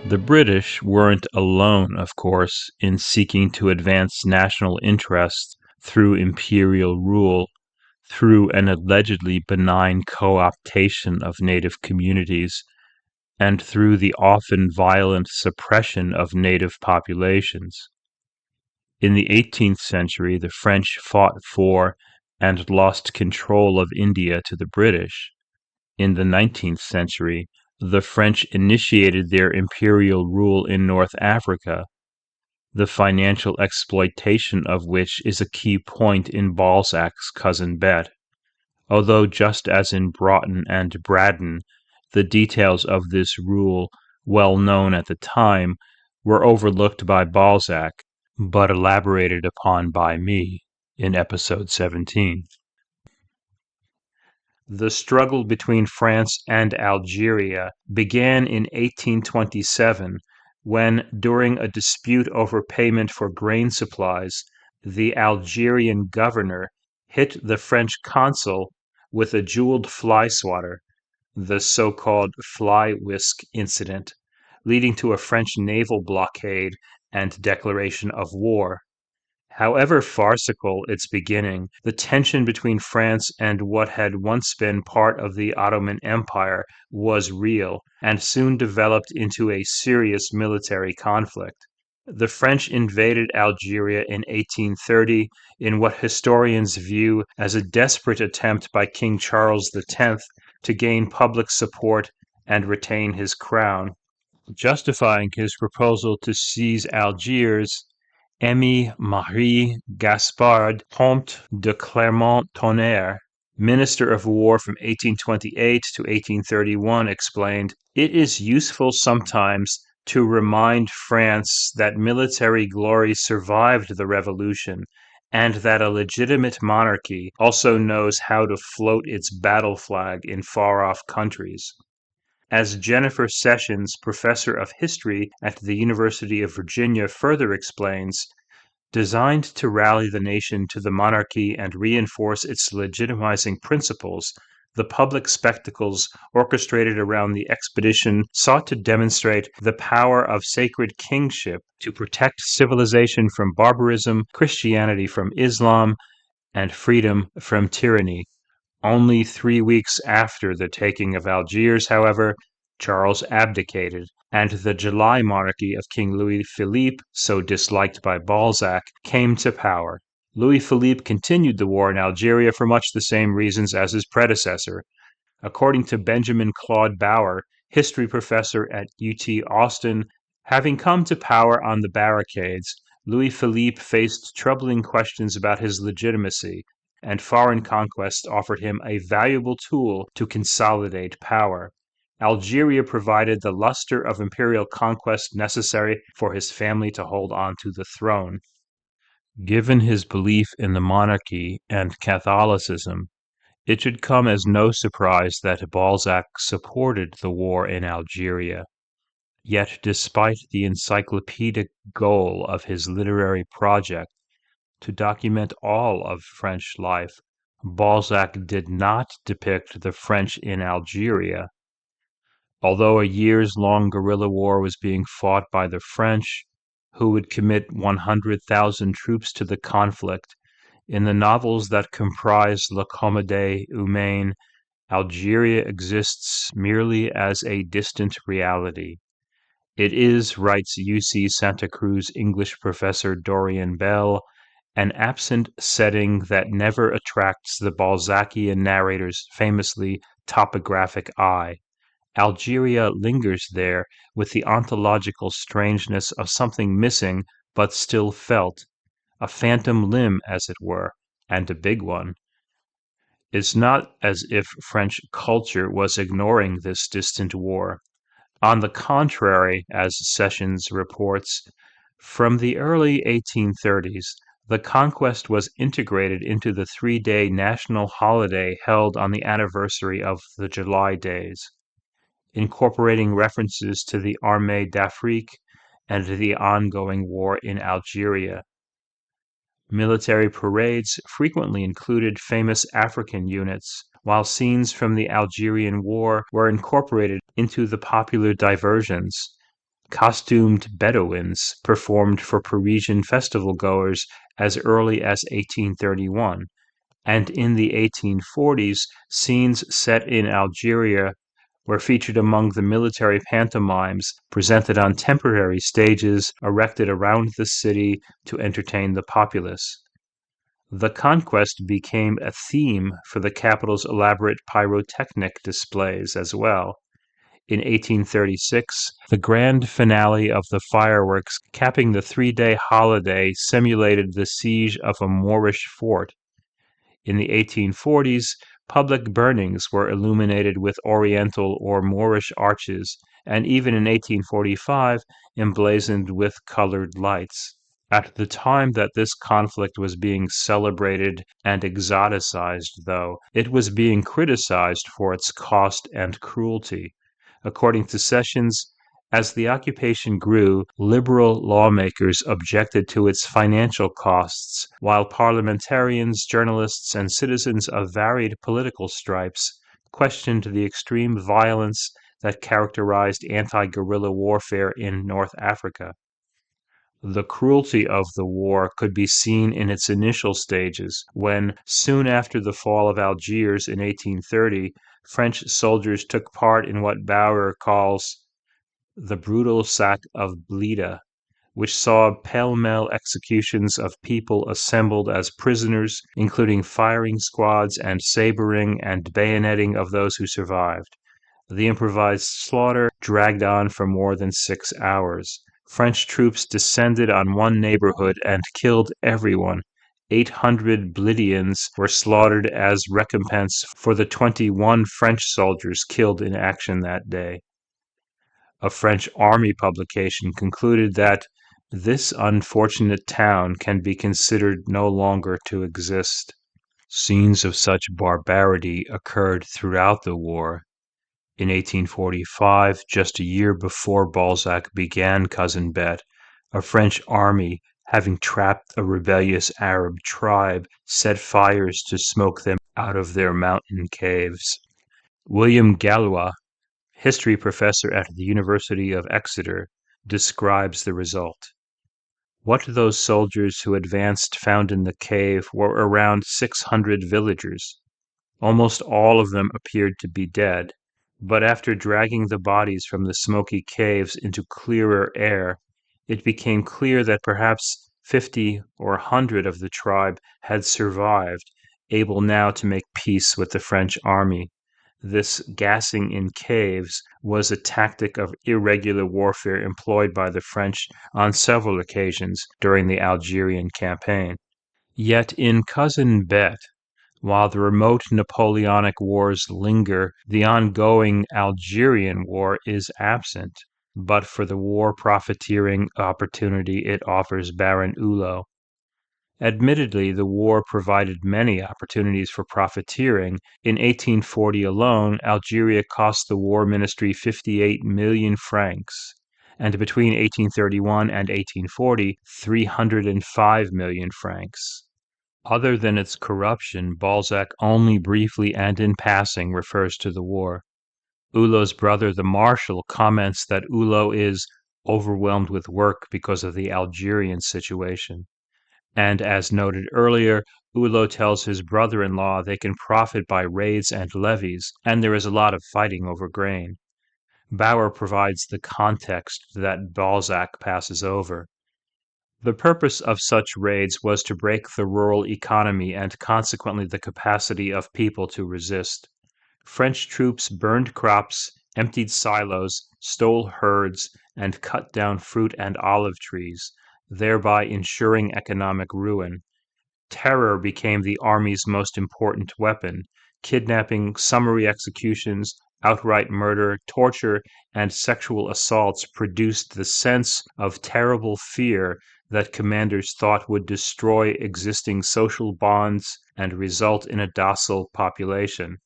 The British weren't alone, of course, in seeking to advance national interests through imperial rule, through an allegedly benign co-optation of native communities, and through the often violent suppression of native populations. In the 18th century, the French fought for and lost control of India to the British. In the 19th century, the French initiated their imperial rule in North Africa, the financial exploitation of which is a key point in Balzac's Cousin Bette, although just as in Broughton and Braddon, the details of this rule, well known at the time, were overlooked by Balzac, but elaborated upon by me in episode 17. The struggle between France and Algeria began in 1827 when, during a dispute over payment for grain supplies, the Algerian governor hit the French consul with a jeweled fly swatter, the so-called fly whisk incident, leading to a French naval blockade and declaration of war. However farcical its beginning, the tension between France and what had once been part of the Ottoman Empire was real and soon developed into a serious military conflict. The French invaded Algeria in 1830 in what historians view as a desperate attempt by King Charles X to gain public support and retain his crown. Justifying his proposal to seize Algiers, Aimé-Marie Gaspard, Comte de Clermont-Tonnerre, Minister of War from 1828 to 1831, explained, "It is useful sometimes to remind France that military glory survived the revolution, and that a legitimate monarchy also knows how to float its battle flag in far-off countries." As Jennifer Sessions, professor of history at the University of Virginia, further explains, designed to rally the nation to the monarchy and reinforce its legitimizing principles, the public spectacles orchestrated around the expedition sought to demonstrate the power of sacred kingship to protect civilization from barbarism, Christianity from Islam, and freedom from tyranny. Only 3 weeks after the taking of Algiers, however, Charles abdicated, and the July monarchy of King Louis Philippe, so disliked by Balzac, came to power. Louis Philippe continued the war in Algeria for much the same reasons as his predecessor. According to Benjamin Claude Bauer, history professor at UT Austin, having come to power on the barricades, Louis Philippe faced troubling questions about his legitimacy, and foreign conquest offered him a valuable tool to consolidate power. Algeria provided the luster of imperial conquest necessary for his family to hold on to the throne. Given his belief in the monarchy and Catholicism, it should come as no surprise that Balzac supported the war in Algeria. Yet, despite the encyclopedic goal of his literary project, to document all of French life, Balzac did not depict the French in Algeria. Although a years-long guerrilla war was being fought by the French, who would commit 100,000 troops to the conflict, in the novels that comprise La Comédie Humaine, Algeria exists merely as a distant reality. It is, writes UC Santa Cruz English professor Dorian Bell, an absent setting that never attracts the Balzacian narrator's famously topographic eye. Algeria lingers there with the ontological strangeness of something missing but still felt, a phantom limb, as it were, and a big one. It's not as if French culture was ignoring this distant war. On the contrary, as Sessions reports, from the early 1830s, the conquest was integrated into the 3-day national holiday held on the anniversary of the July days, incorporating references to the Armée d'Afrique and the ongoing war in Algeria. Military parades frequently included famous African units, while scenes from the Algerian War were incorporated into the popular diversions. Costumed Bedouins performed for Parisian festival-goers as early as 1831, and in the 1840s, scenes set in Algeria were featured among the military pantomimes presented on temporary stages erected around the city to entertain the populace. The conquest became a theme for the capital's elaborate pyrotechnic displays as well. In 1836, the grand finale of the fireworks capping the 3-day holiday simulated the siege of a Moorish fort. In the 1840s, public burnings were illuminated with Oriental or Moorish arches, and even in 1845 emblazoned with colored lights. At the time that this conflict was being celebrated and exoticized, though, it was being criticized for its cost and cruelty. According to Sessions, as the occupation grew, liberal lawmakers objected to its financial costs, while parliamentarians, journalists, and citizens of varied political stripes questioned the extreme violence that characterized anti-guerrilla warfare in North Africa. The cruelty of the war could be seen in its initial stages, when, soon after the fall of Algiers in 1830, French soldiers took part in what Bauer calls the brutal sack of Blida, which saw pell-mell executions of people assembled as prisoners, including firing squads and sabering and bayoneting of those who survived. The improvised slaughter dragged on for more than 6 hours. French troops descended on one neighborhood and killed everyone. 800 Blidians were slaughtered as recompense for the 21 French soldiers killed in action that day. A French army publication concluded that this unfortunate town can be considered no longer to exist. Scenes of such barbarity occurred throughout the war. In 1845, just a year before Balzac began Cousin Bette, a French army, having trapped a rebellious Arab tribe, set fires to smoke them out of their mountain caves. William Gallois, history professor at the University of Exeter, describes the result. What those soldiers who advanced found in the cave were around 600 villagers. Almost all of them appeared to be dead, but after dragging the bodies from the smoky caves into clearer air, it became clear that perhaps 50 or 100 of the tribe had survived, able now to make peace with the French army. This gassing in caves was a tactic of irregular warfare employed by the French on several occasions during the Algerian campaign. Yet in Cousin Bette, while the remote Napoleonic wars linger, the ongoing Algerian war is absent, but for the war profiteering opportunity it offers Baron Hulot. Admittedly, the war provided many opportunities for profiteering. In 1840 alone, Algeria cost the War Ministry 58 million francs, and between 1831 and 1840, 305 million francs. Other than its corruption, Balzac only briefly and in passing refers to the war. Hulot's brother, the Marshal, comments that Hulot is overwhelmed with work because of the Algerian situation. And as noted earlier, Hulot tells his brother-in-law they can profit by raids and levies, and there is a lot of fighting over grain. Bauer provides the context that Balzac passes over. The purpose of such raids was to break the rural economy and consequently the capacity of people to resist. French troops burned crops, emptied silos, stole herds, and cut down fruit and olive trees, thereby ensuring economic ruin. Terror became the army's most important weapon. Kidnapping, summary executions, Outright murder, torture, and sexual assaults produced the sense of terrible fear that commanders thought would destroy existing social bonds and result in a docile population.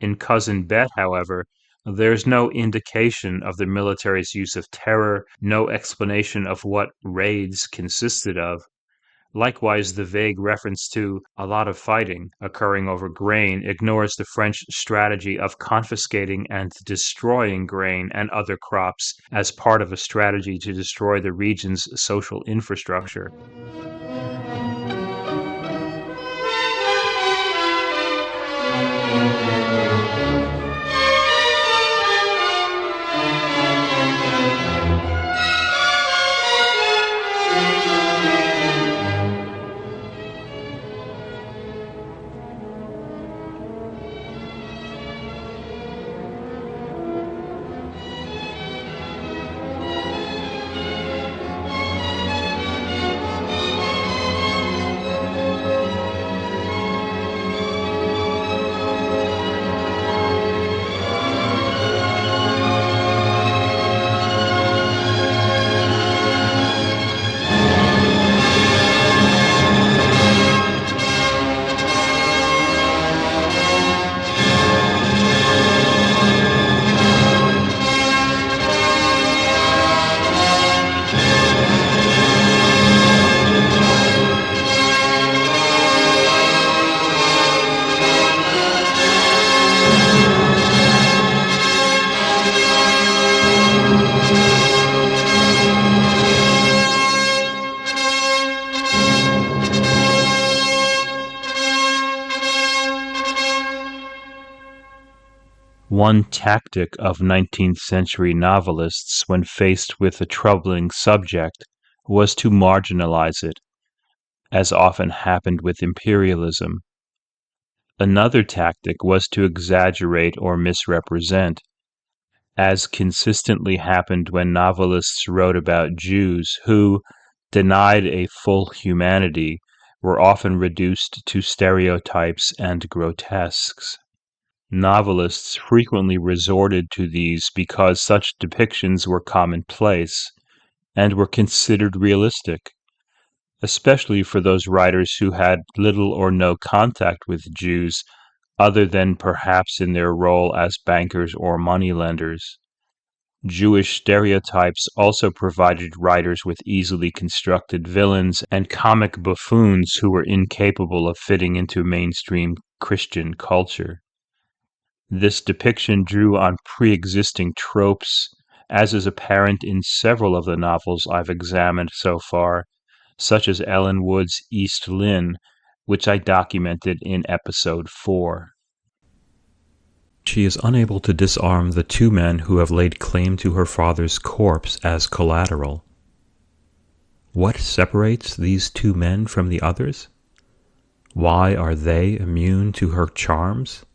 In Cousin Bette, however, there is no indication of the military's use of terror, no explanation of what raids consisted of. Likewise, the vague reference to a lot of fighting occurring over grain ignores the French strategy of confiscating and destroying grain and other crops as part of a strategy to destroy the region's social infrastructure. One tactic of 19th century novelists when faced with a troubling subject was to marginalize it, as often happened with imperialism. Another tactic was to exaggerate or misrepresent, as consistently happened when novelists wrote about Jews who, denied a full humanity, were often reduced to stereotypes and grotesques. Novelists frequently resorted to these because such depictions were commonplace and were considered realistic, especially for those writers who had little or no contact with Jews other than perhaps in their role as bankers or moneylenders. Jewish stereotypes also provided writers with easily constructed villains and comic buffoons who were incapable of fitting into mainstream Christian culture. This depiction drew on pre-existing tropes, as is apparent in several of the novels I've examined so far, such as Ellen Wood's East Lynne, which I documented in episode 4. She is unable to disarm the two men who have laid claim to her father's corpse as collateral. What separates these two men from the others? Why are they immune to her charms?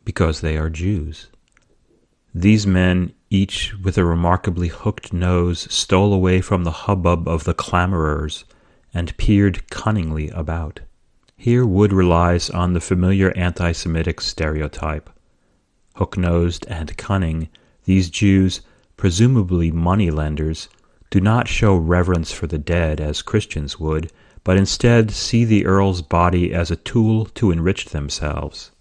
Because they are Jews. These men, each with a remarkably hooked nose, stole away from the hubbub of the clamorers and peered cunningly about. Here Wood relies on the familiar anti-Semitic stereotype. Hook-nosed and cunning, these Jews, presumably moneylenders, do not show reverence for the dead as Christians would, but instead see the Earl's body as a tool to enrich themselves.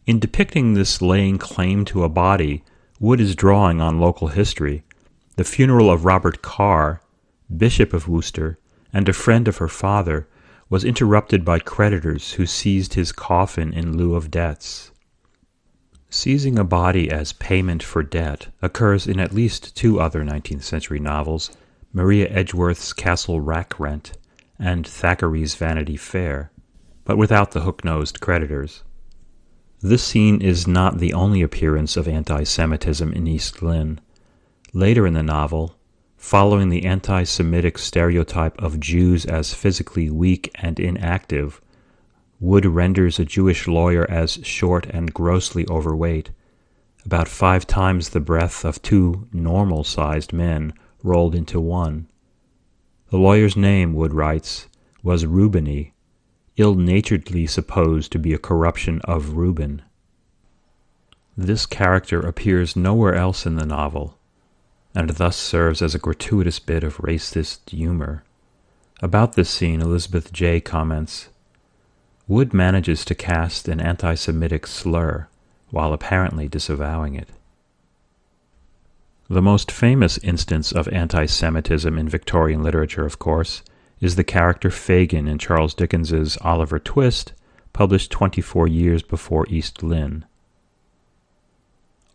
In depicting this laying claim to a body, Wood is drawing on local history. The funeral of Robert Carr, Bishop of Worcester, and a friend of her father, was interrupted by creditors who seized his coffin in lieu of debts. Seizing a body as payment for debt occurs in at least two other 19th century novels, Maria Edgeworth's Castle Rackrent and Thackeray's Vanity Fair, but without the hook-nosed creditors. This scene is not the only appearance of anti-Semitism in East Lynne. Later in the novel, following the anti-Semitic stereotype of Jews as physically weak and inactive, Wood renders a Jewish lawyer as short and grossly overweight, about 5 times the breadth of two normal-sized men rolled into one. The lawyer's name, Wood writes, was Reubeny, ill-naturedly supposed to be a corruption of Reuben. This character appears nowhere else in the novel, and thus serves as a gratuitous bit of racist humor. About this scene, Elizabeth J. comments, Wood manages to cast an anti-Semitic slur while apparently disavowing it. The most famous instance of anti-Semitism in Victorian literature, of course, is the character Fagin in Charles Dickens's Oliver Twist, published 24 years before East Lynne.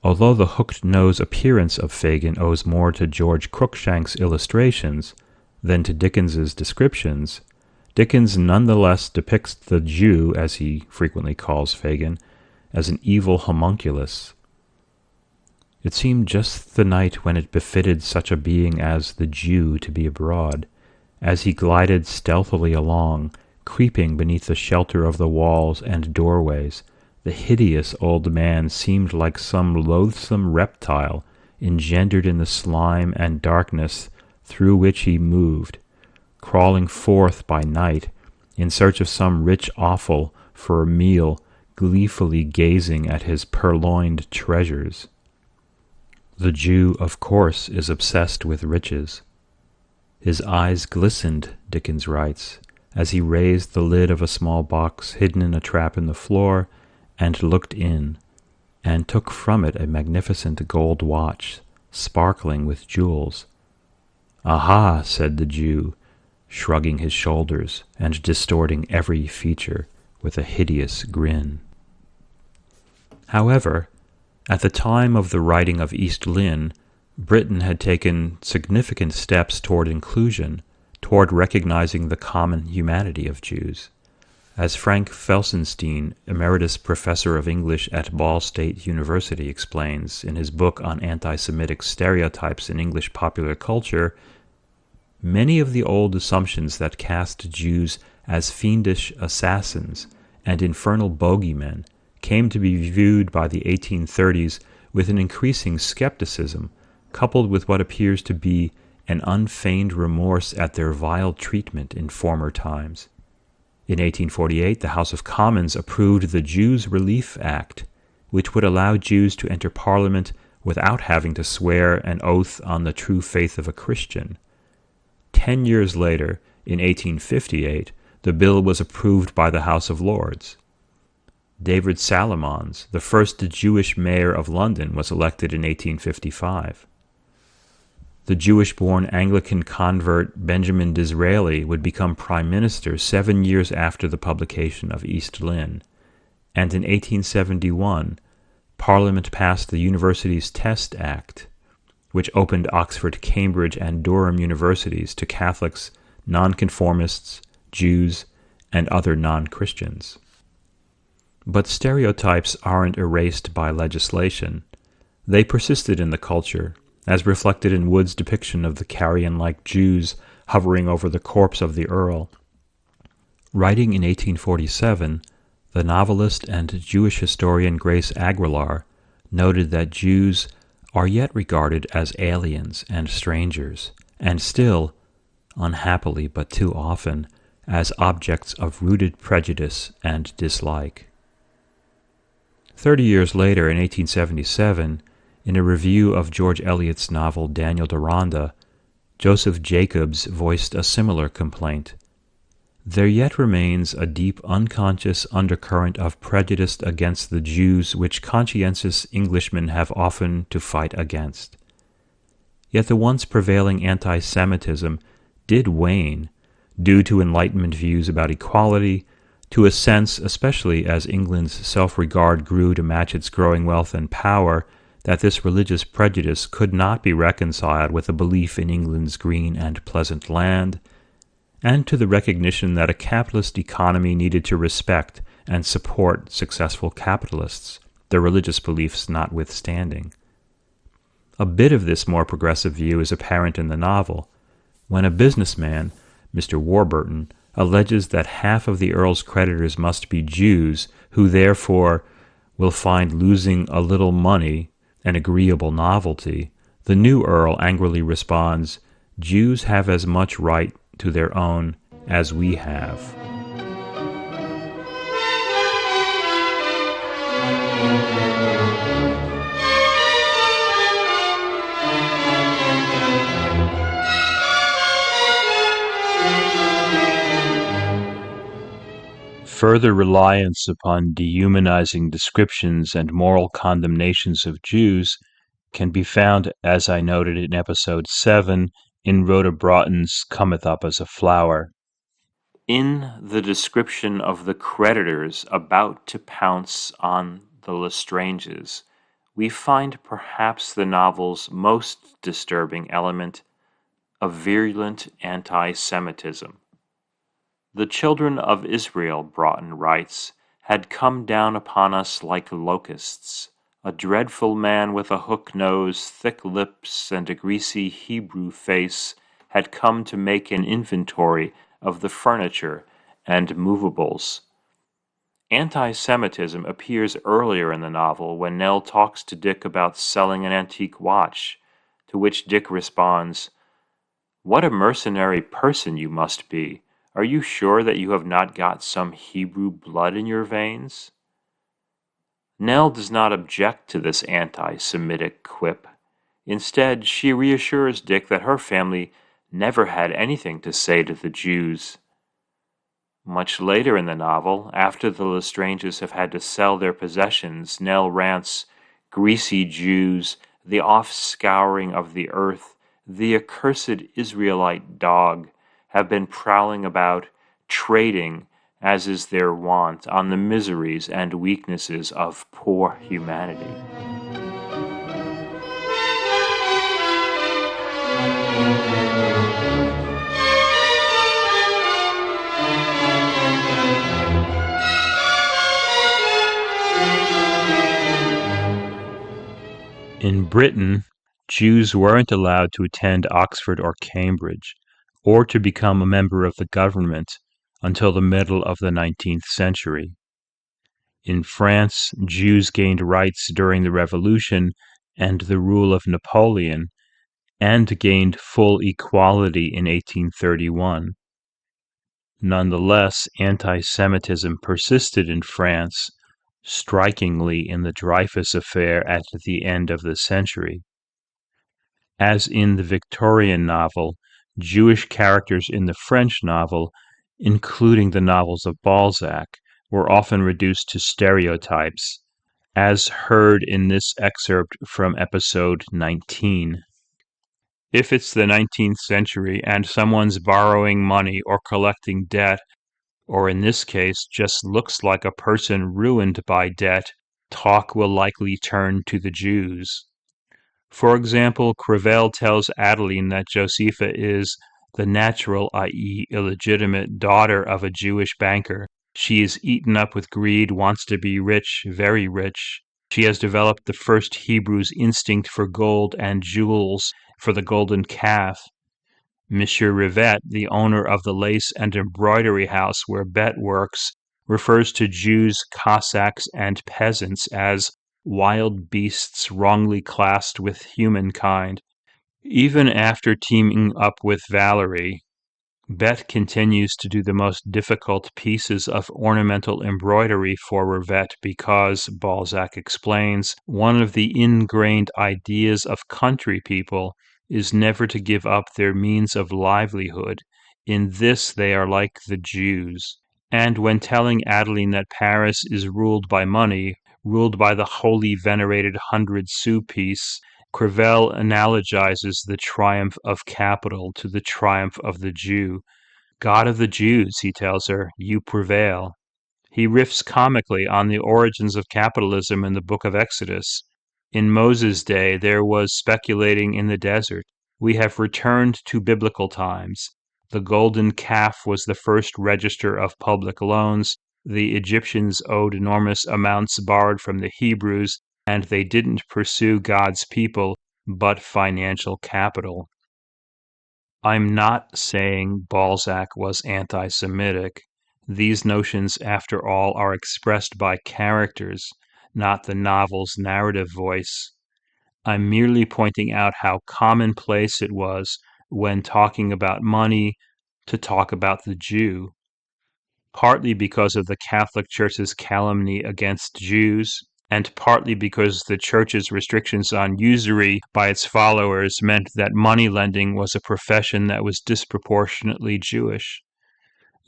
Although the hooked nose appearance of Fagin owes more to George Cruikshank's illustrations than to Dickens's descriptions, Dickens nonetheless depicts the Jew, as he frequently calls Fagin, as an evil homunculus. It seemed just the night when it befitted such a being as the Jew to be abroad, as he glided stealthily along, creeping beneath the shelter of the walls and doorways. The hideous old man seemed like some loathsome reptile engendered in the slime and darkness through which he moved, crawling forth by night in search of some rich offal for a meal, gleefully gazing at his purloined treasures. The Jew, of course, is obsessed with riches. His eyes glistened, Dickens writes, as he raised the lid of a small box hidden in a trap in the floor and looked in, and took from it a magnificent gold watch, sparkling with jewels. "Aha," said the Jew, shrugging his shoulders and distorting every feature with a hideous grin. However, at the time of the writing of East Lynne, Britain had taken significant steps toward inclusion, toward recognizing the common humanity of Jews. As Frank Felsenstein, Emeritus Professor of English at Ball State University, explains in his book on anti-Semitic stereotypes in English popular culture, many of the old assumptions that cast Jews as fiendish assassins and infernal bogeymen came to be viewed by the 1830s with an increasing skepticism, coupled with what appears to be an unfeigned remorse at their vile treatment in former times. In 1848, the House of Commons approved the Jews' Relief Act, which would allow Jews to enter Parliament without having to swear an oath on the true faith of a Christian. 10 years later, in 1858, the bill was approved by the House of Lords. David Salomons, the first Jewish mayor of London, was elected in 1855. The Jewish-born Anglican convert Benjamin Disraeli would become prime minister 7 years after the publication of East Lynne, and in 1871, Parliament passed the Universities Test Act, which opened Oxford, Cambridge, and Durham universities to Catholics, nonconformists, Jews, and other non-Christians. But stereotypes aren't erased by legislation. They persisted in the culture, as reflected in Wood's depiction of the carrion-like Jews hovering over the corpse of the Earl. Writing in 1847, the novelist and Jewish historian Grace Aguilar noted that Jews are yet regarded as aliens and strangers, and still, unhappily but too often, as objects of rooted prejudice and dislike. 30 years later, in 1877, in a review of George Eliot's novel Daniel Deronda, Joseph Jacobs voiced a similar complaint. There yet remains a deep unconscious undercurrent of prejudice against the Jews which conscientious Englishmen have often to fight against. Yet the once prevailing anti-Semitism did wane, due to Enlightenment views about equality, to a sense, especially as England's self-regard grew to match its growing wealth and power, that this religious prejudice could not be reconciled with a belief in England's green and pleasant land, and to the recognition that a capitalist economy needed to respect and support successful capitalists, their religious beliefs notwithstanding. A bit of this more progressive view is apparent in the novel, when a businessman, Mr. Warburton, alleges that half of the Earl's creditors must be Jews, who therefore will find losing a little money an agreeable novelty. The new Earl angrily responds, "Jews have as much right to their own as we have." Further reliance upon dehumanizing descriptions and moral condemnations of Jews can be found, as I noted in episode 7, in Rhoda Broughton's Cometh Up as a Flower. In the description of the creditors about to pounce on the Lestranges, we find perhaps the novel's most disturbing element, a virulent anti-Semitism. The children of Israel, Broughton writes, had come down upon us like locusts. A dreadful man with a hook nose, thick lips, and a greasy Hebrew face had come to make an inventory of the furniture and movables. Anti-Semitism appears earlier in the novel when Nell talks to Dick about selling an antique watch, to which Dick responds, "What a mercenary person you must be! Are you sure that you have not got some Hebrew blood in your veins?" Nell does not object to this anti-Semitic quip. Instead, she reassures Dick that her family never had anything to say to the Jews. Much later in the novel, after the Lestranges have had to sell their possessions, Nell rants, "Greasy Jews, the offscouring of the earth, the accursed Israelite dog, have been prowling about, trading, as is their wont, on the miseries and weaknesses of poor humanity." In Britain, Jews weren't allowed to attend Oxford or Cambridge, or to become a member of the government until the middle of the 19th century. In France, Jews gained rights during the Revolution and the rule of Napoleon, and gained full equality in 1831. Nonetheless, anti-Semitism persisted in France, strikingly in the Dreyfus affair at the end of the century. As in the Victorian novel, Jewish characters in the French novel, including the novels of Balzac, were often reduced to stereotypes, as heard in this excerpt from episode 19. If it's the 19th century and someone's borrowing money or collecting debt, or in this case just looks like a person ruined by debt, talk will likely turn to the Jews. For example, Crevel tells Adeline that Josepha is the natural, i.e., illegitimate, daughter of a Jewish banker. She is eaten up with greed, wants to be rich, very rich. She has developed the first Hebrew's instinct for gold and jewels, for the golden calf. Monsieur Rivet, the owner of the lace and embroidery house where Bette works, refers to Jews, Cossacks, and peasants as wild beasts wrongly classed with humankind. Even after teaming up with Valerie, Bette continues to do the most difficult pieces of ornamental embroidery for Rivet because, Balzac explains, one of the ingrained ideas of country people is never to give up their means of livelihood. In this they are like the Jews. And when telling Adeline that Paris is ruled by money, ruled by the wholly venerated 100-sou piece, Crevel analogizes the triumph of capital to the triumph of the Jew. "God of the Jews," he tells her, "you prevail." He riffs comically on the origins of capitalism in the book of Exodus. In Moses' day there was speculating in the desert. We have returned to biblical times. The golden calf was the first register of public loans. The Egyptians owed enormous amounts borrowed from the Hebrews, and they didn't pursue God's people, but financial capital. I'm not saying Balzac was anti-Semitic. These notions, after all, are expressed by characters, not the novel's narrative voice. I'm merely pointing out how commonplace it was, when talking about money, to talk about the Jew. Partly because of the Catholic Church's calumny against Jews, and partly because the Church's restrictions on usury by its followers meant that money lending was a profession that was disproportionately Jewish.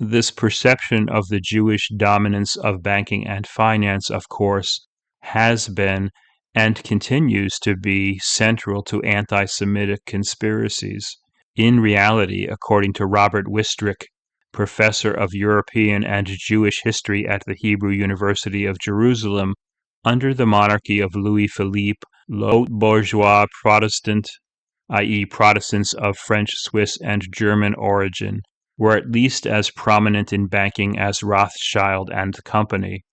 This perception of the Jewish dominance of banking and finance, of course, has been and continues to be central to anti-Semitic conspiracies. In reality, according to Robert Wistrick, professor of European and Jewish history at the Hebrew University of Jerusalem, under the monarchy of Louis Philippe, haute bourgeois Protestant, i.e. Protestants of French, Swiss, and German origin, were at least as prominent in banking as Rothschild and Company.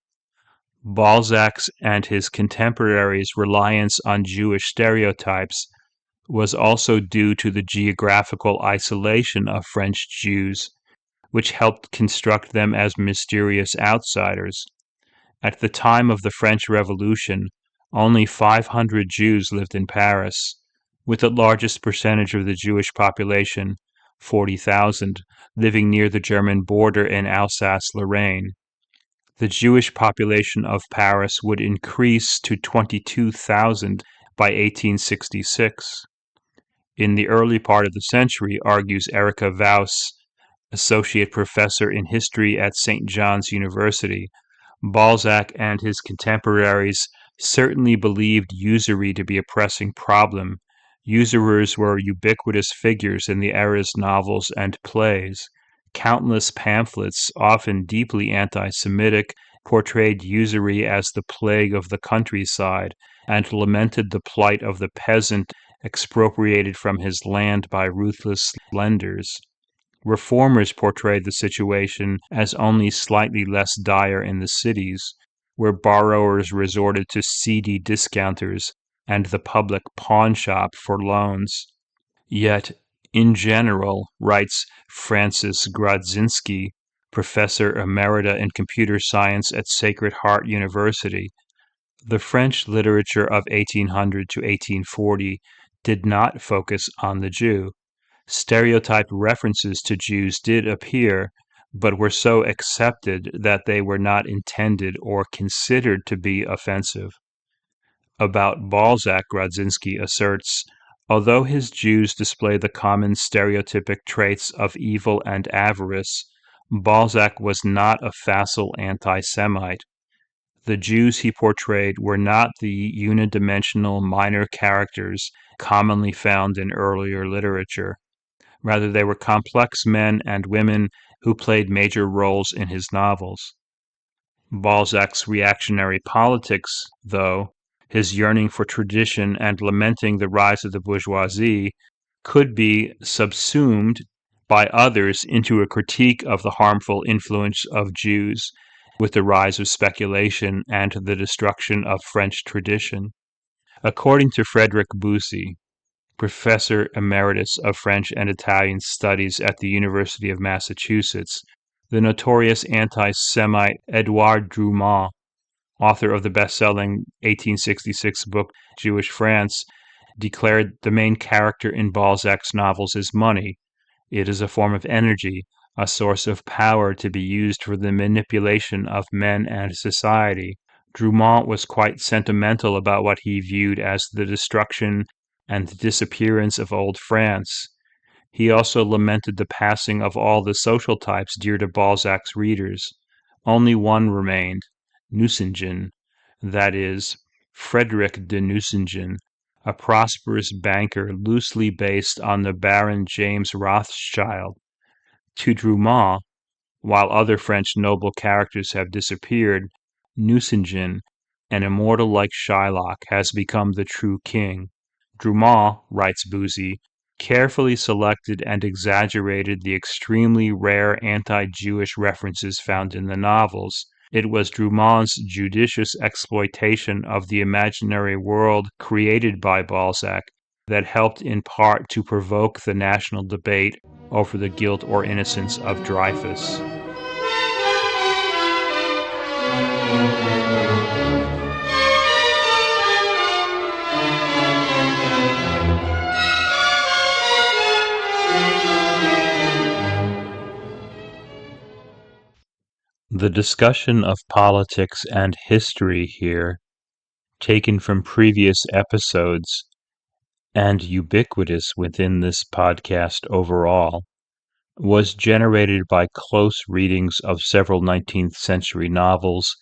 Balzac's and his contemporaries' reliance on Jewish stereotypes was also due to the geographical isolation of French Jews, which helped construct them as mysterious outsiders. At the time of the French Revolution, only 500 Jews lived in Paris, with the largest percentage of the Jewish population, 40,000, living near the German border in Alsace-Lorraine. The Jewish population of Paris would increase to 22,000 by 1866. In the early part of the century, argues Erica Vauss, associate professor in history at St. John's University, Balzac and his contemporaries certainly believed usury to be a pressing problem. Usurers were ubiquitous figures in the era's novels and plays. Countless pamphlets, often deeply anti-Semitic, portrayed usury as the plague of the countryside and lamented the plight of the peasant expropriated from his land by ruthless lenders. Reformers portrayed the situation as only slightly less dire in the cities, where borrowers resorted to seedy discounters and the public pawnshop for loans. Yet, in general, writes Francis Grodzinski, professor emerita in computer science at Sacred Heart University, the French literature of 1800 to 1840 did not focus on the Jew. Stereotyped references to Jews did appear, but were so accepted that they were not intended or considered to be offensive. About Balzac, Grodzinski asserts, although his Jews display the common stereotypic traits of evil and avarice, Balzac was not a facile anti-Semite. The Jews he portrayed were not the unidimensional minor characters commonly found in earlier literature. Rather, they were complex men and women who played major roles in his novels. Balzac's reactionary politics, though, his yearning for tradition and lamenting the rise of the bourgeoisie, could be subsumed by others into a critique of the harmful influence of Jews with the rise of speculation and the destruction of French tradition. According to Frederick Bussy, professor emeritus of French and Italian studies at the University of Massachusetts, the notorious anti-Semite Edouard Drumont, author of the best-selling 1866 book Jewish France, declared the main character in Balzac's novels is money. It is a form of energy, a source of power to be used for the manipulation of men and society. Drumont was quite sentimental about what he viewed as the destruction and disappearance of old France. He also lamented the passing of all the social types dear to Balzac's readers. Only one remained, Nucingen, that is, Frederick de Nucingen, a prosperous banker loosely based on the Baron James Rothschild. To Drumont, while other French noble characters have disappeared, Nucingen, an immortal like Shylock, has become the true king. Drumont, writes Bussy, carefully selected and exaggerated the extremely rare anti-Jewish references found in the novels. It was Drumont's judicious exploitation of the imaginary world created by Balzac that helped in part to provoke the national debate over the guilt or innocence of Dreyfus. The discussion of politics and history here, taken from previous episodes and ubiquitous within this podcast overall, was generated by close readings of several 19th century novels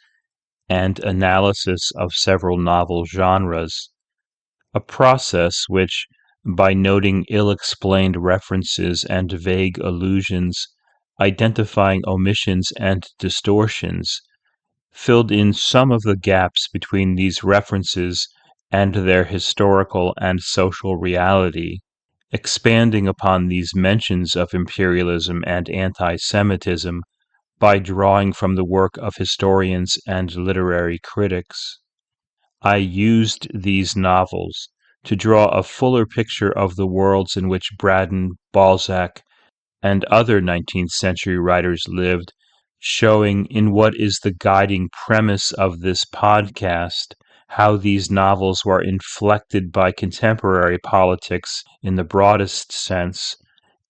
and analysis of several novel genres, a process which, by noting ill-explained references and vague allusions, identifying omissions and distortions, filled in some of the gaps between these references and their historical and social reality, expanding upon these mentions of imperialism and anti-Semitism by drawing from the work of historians and literary critics. I used these novels to draw a fuller picture of the worlds in which Braddon, Balzac, and other 19th century writers lived, showing in what is the guiding premise of this podcast how these novels were inflected by contemporary politics in the broadest sense,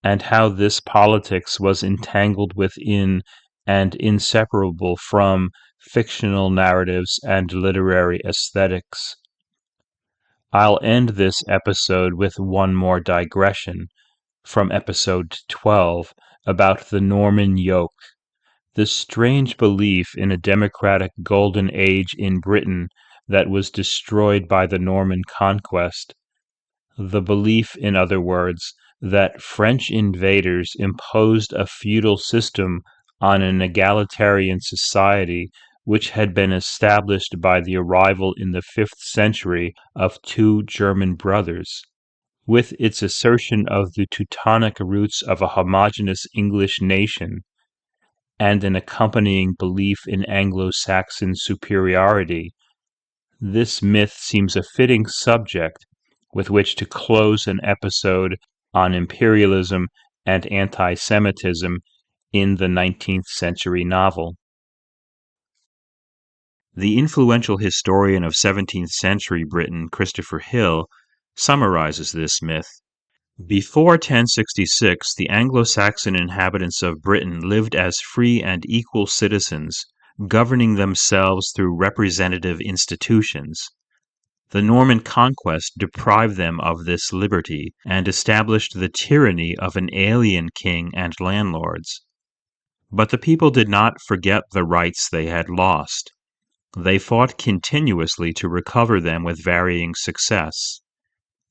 and how this politics was entangled within and inseparable from fictional narratives and literary aesthetics. I'll end this episode with one more digression from episode 12 about the Norman yoke, the strange belief in a democratic golden age in Britain that was destroyed by the Norman conquest. The belief, in other words, that French invaders imposed a feudal system on an egalitarian society which had been established by the arrival in the 5th century of two German brothers, with its assertion of the Teutonic roots of a homogeneous English nation, and an accompanying belief in Anglo-Saxon superiority. This myth seems a fitting subject with which to close an episode on imperialism and anti-Semitism in the 19th century novel. The influential historian of 17th century Britain, Christopher Hill, summarizes this myth. Before 1066, the Anglo-Saxon inhabitants of Britain lived as free and equal citizens, governing themselves through representative institutions. The Norman conquest deprived them of this liberty and established the tyranny of an alien king and landlords. But the people did not forget the rights they had lost. They fought continuously to recover them with varying success.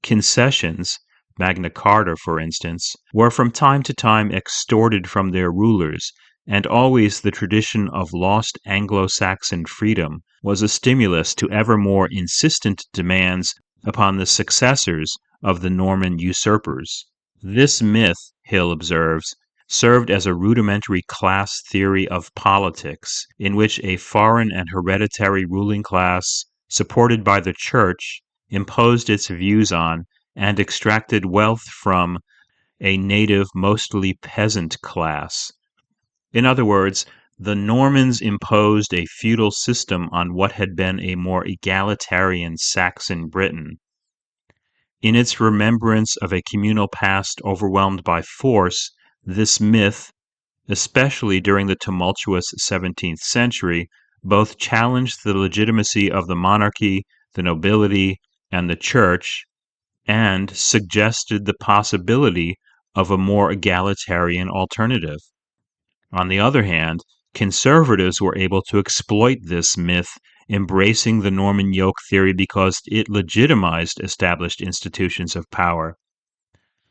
Concessions, Magna Carta for instance, were from time to time extorted from their rulers, and always the tradition of lost Anglo-Saxon freedom was a stimulus to ever more insistent demands upon the successors of the Norman usurpers. This myth, Hill observes, served as a rudimentary class theory of politics, in which a foreign and hereditary ruling class, supported by the Church, imposed its views on and extracted wealth from a native, mostly peasant class. In other words, the Normans imposed a feudal system on what had been a more egalitarian Saxon Britain. In its remembrance of a communal past overwhelmed by force, this myth, especially during the tumultuous 17th century, both challenged the legitimacy of the monarchy, the nobility, and the church, and suggested the possibility of a more egalitarian alternative. On the other hand, conservatives were able to exploit this myth, embracing the Norman yoke theory because it legitimized established institutions of power.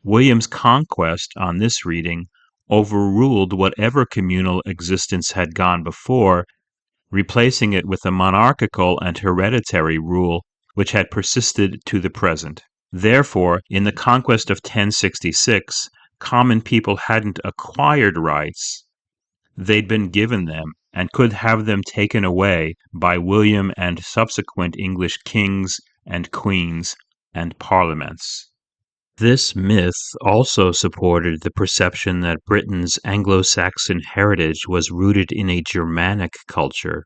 William's conquest, on this reading, overruled whatever communal existence had gone before, replacing it with a monarchical and hereditary rule which had persisted to the present. Therefore, in the conquest of 1066, common people hadn't acquired rights. They'd been given them, and could have them taken away by William and subsequent English kings and queens and parliaments. This myth also supported the perception that Britain's Anglo-Saxon heritage was rooted in a Germanic culture,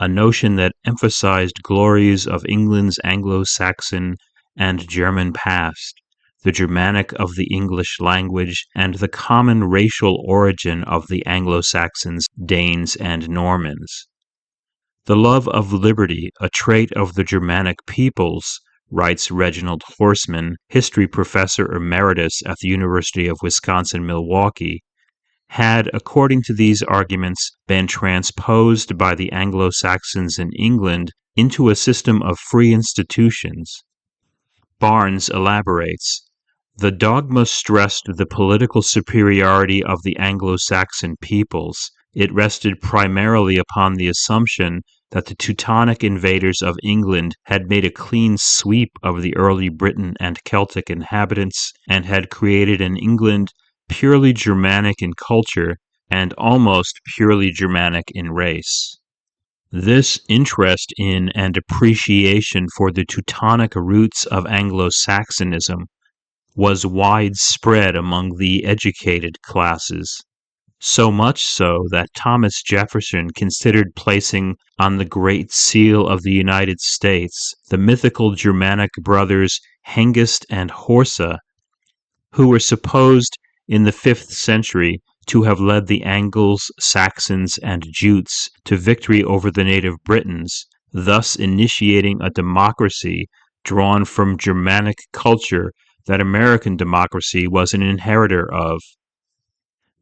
a notion that emphasized glories of England's Anglo-Saxon and German past, the Germanic of the English language, and the common racial origin of the Anglo-Saxons, Danes, and Normans. The love of liberty, a trait of the Germanic peoples, writes Reginald Horseman, history professor emeritus at the University of Wisconsin-Milwaukee, had, according to these arguments, been transposed by the Anglo-Saxons in England into a system of free institutions. Barnes elaborates, "The dogma stressed the political superiority of the Anglo-Saxon peoples. It rested primarily upon the assumption that the Teutonic invaders of England had made a clean sweep of the early Briton and Celtic inhabitants and had created an England purely Germanic in culture and almost purely Germanic in race." This interest in and appreciation for the Teutonic roots of Anglo-Saxonism was widespread among the educated classes, so much so that Thomas Jefferson considered placing on the Great Seal of the United States the mythical Germanic brothers Hengist and Horsa, who were supposed in the 5th century to have led the Angles, Saxons, and Jutes to victory over the native Britons, thus initiating a democracy drawn from Germanic culture that American democracy was an inheritor of.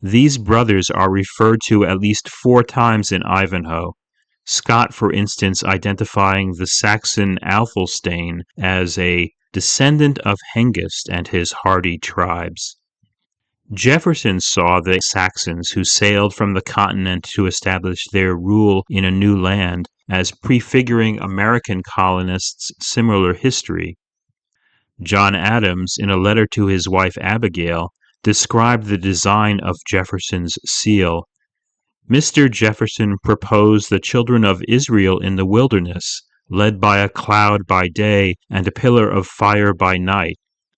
These brothers are referred to at least 4 times in Ivanhoe, Scott, for instance, identifying the Saxon Athelstane as a descendant of Hengist and his hardy tribes. Jefferson saw the Saxons who sailed from the continent to establish their rule in a new land as prefiguring American colonists' similar history. John Adams, in a letter to his wife Abigail, described the design of Jefferson's seal. Mr. Jefferson proposed the children of Israel in the wilderness, led by a cloud by day and a pillar of fire by night,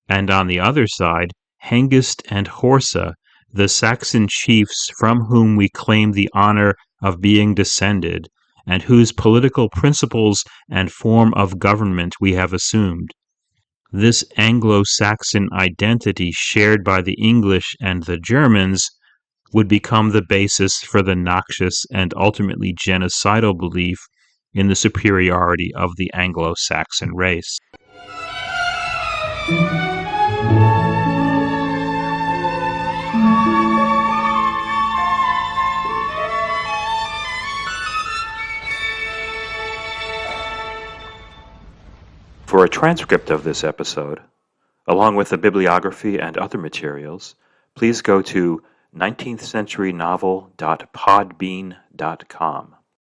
and on the other side, Hengist and Horsa, the Saxon chiefs from whom we claim the honor of being descended, and whose political principles and form of government we have assumed. This Anglo-Saxon identity shared by the English and the Germans would become the basis for the noxious and ultimately genocidal belief in the superiority of the Anglo-Saxon race. For a transcript of this episode, along with the bibliography and other materials, please go to 19thcenturynovel.podbean.com.